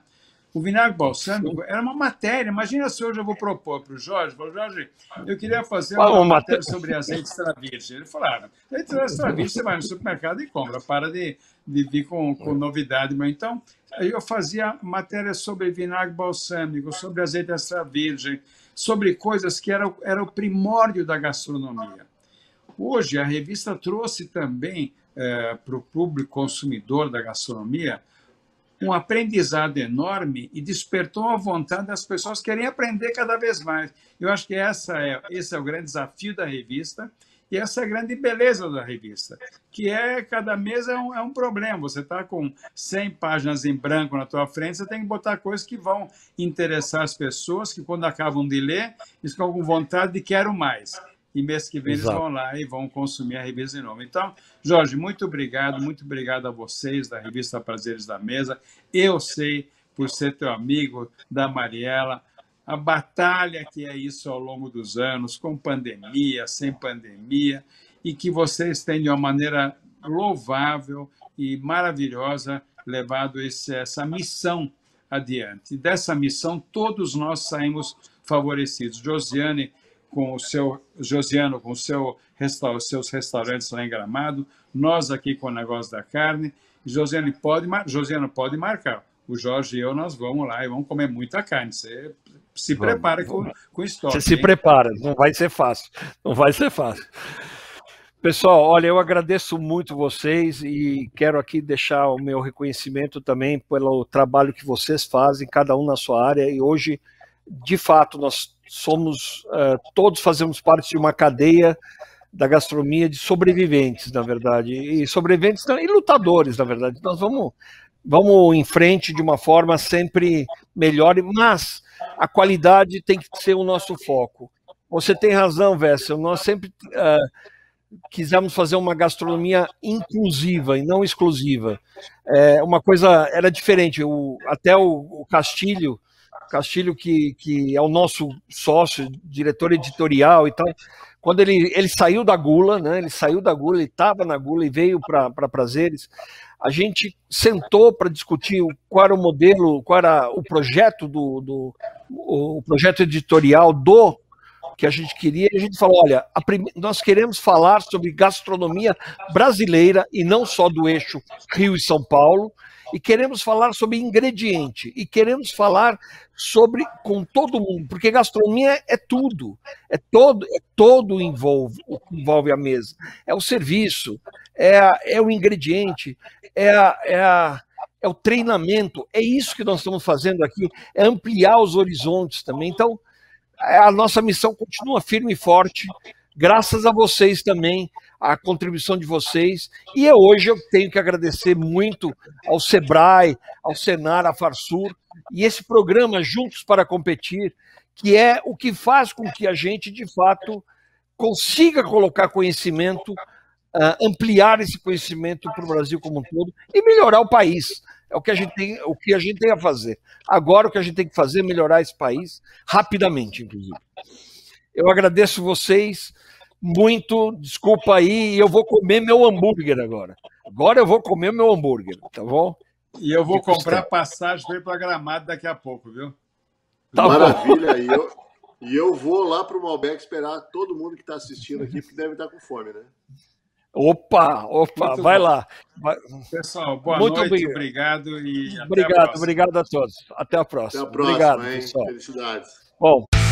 O vinagre balsâmico era uma matéria. Imagina se hoje eu vou propor para o Jorge, Jorge, eu queria fazer uma matéria sobre azeite extra virgem. Ele falou, azeite extra virgem você vai no supermercado e compra, para de vir com novidade. Mas então, eu fazia matéria sobre vinagre balsâmico, sobre azeite extra virgem, sobre coisas que era o primórdio da gastronomia. Hoje, a revista trouxe também para o público consumidor da gastronomia um aprendizado enorme e despertou a vontade das pessoas querem aprender cada vez mais. Eu acho que esse é o grande desafio da revista e essa é a grande beleza da revista, que cada mês é um problema. Você está com 100 páginas em branco na tua frente, você tem que botar coisas que vão interessar as pessoas, que quando acabam de ler, eles ficam com vontade de quero mais. E mês que vem eles vão lá e vão consumir a revista de novo. Então, Jorge, muito obrigado a vocês da revista Prazeres da Mesa. Eu sei, por ser teu amigo, da Mariela, a batalha que é isso ao longo dos anos, com pandemia, sem pandemia, e que vocês têm de uma maneira louvável e maravilhosa levado essa missão adiante. E dessa missão, todos nós saímos favorecidos. Josiane, com os seus restaurantes lá em Gramado, nós aqui com o negócio da carne. Josiane pode marcar. O Jorge e eu, nós vamos lá e vamos comer muita carne. Você se prepara com estoque. Você se prepara, não vai ser fácil. Não vai ser fácil. Pessoal, olha, eu agradeço muito vocês e quero aqui deixar o meu reconhecimento também pelo trabalho que vocês fazem, cada um na sua área. E hoje, de fato, nós somos, todos fazemos parte de uma cadeia da gastronomia de sobreviventes, na verdade, e sobreviventes e lutadores, na verdade. Nós vamos em frente de uma forma sempre melhor, mas a qualidade tem que ser o nosso foco. Você tem razão, Wessel, nós sempre quisemos fazer uma gastronomia inclusiva e não exclusiva. Uma coisa era diferente, até o Castilho, que é o nosso sócio, diretor editorial e tal, quando ele saiu da Gula, né? Ele estava na Gula e veio para Prazeres, a gente sentou para discutir qual era o modelo, qual era o projeto o projeto editorial que a gente queria, e a gente falou, olha, nós queremos falar sobre gastronomia brasileira e não só do eixo Rio e São Paulo, e queremos falar sobre ingrediente, e queremos falar com todo mundo, porque gastronomia é tudo, todo envolve a mesa, é o serviço, é o ingrediente, é o treinamento, é isso que nós estamos fazendo aqui, é ampliar os horizontes também. Então, a nossa missão continua firme e forte, graças a vocês também, a contribuição de vocês, e hoje eu tenho que agradecer muito ao Sebrae, ao Senar, à Farsur, e esse programa Juntos para Competir, que é o que faz com que a gente, de fato, consiga colocar conhecimento, ampliar esse conhecimento para o Brasil como um todo e melhorar o país. É o que a gente tem a fazer. Agora o que a gente tem que fazer é melhorar esse país rapidamente, inclusive. Eu agradeço vocês muito, desculpa aí, e eu vou comer meu hambúrguer agora. Agora eu vou comer meu hambúrguer, tá bom? E eu vou comprar passagem para ir para Gramado daqui a pouco, viu? Tá maravilha. E eu vou lá para o Malbec esperar todo mundo que está assistindo aqui, porque deve estar com fome, né? Opa, muito vai bom. Lá. Pessoal, boa muito noite, obrigado. Obrigado a todos. Até a próxima. Até a próxima, obrigado, hein? pessoal. Felicidades. Bom.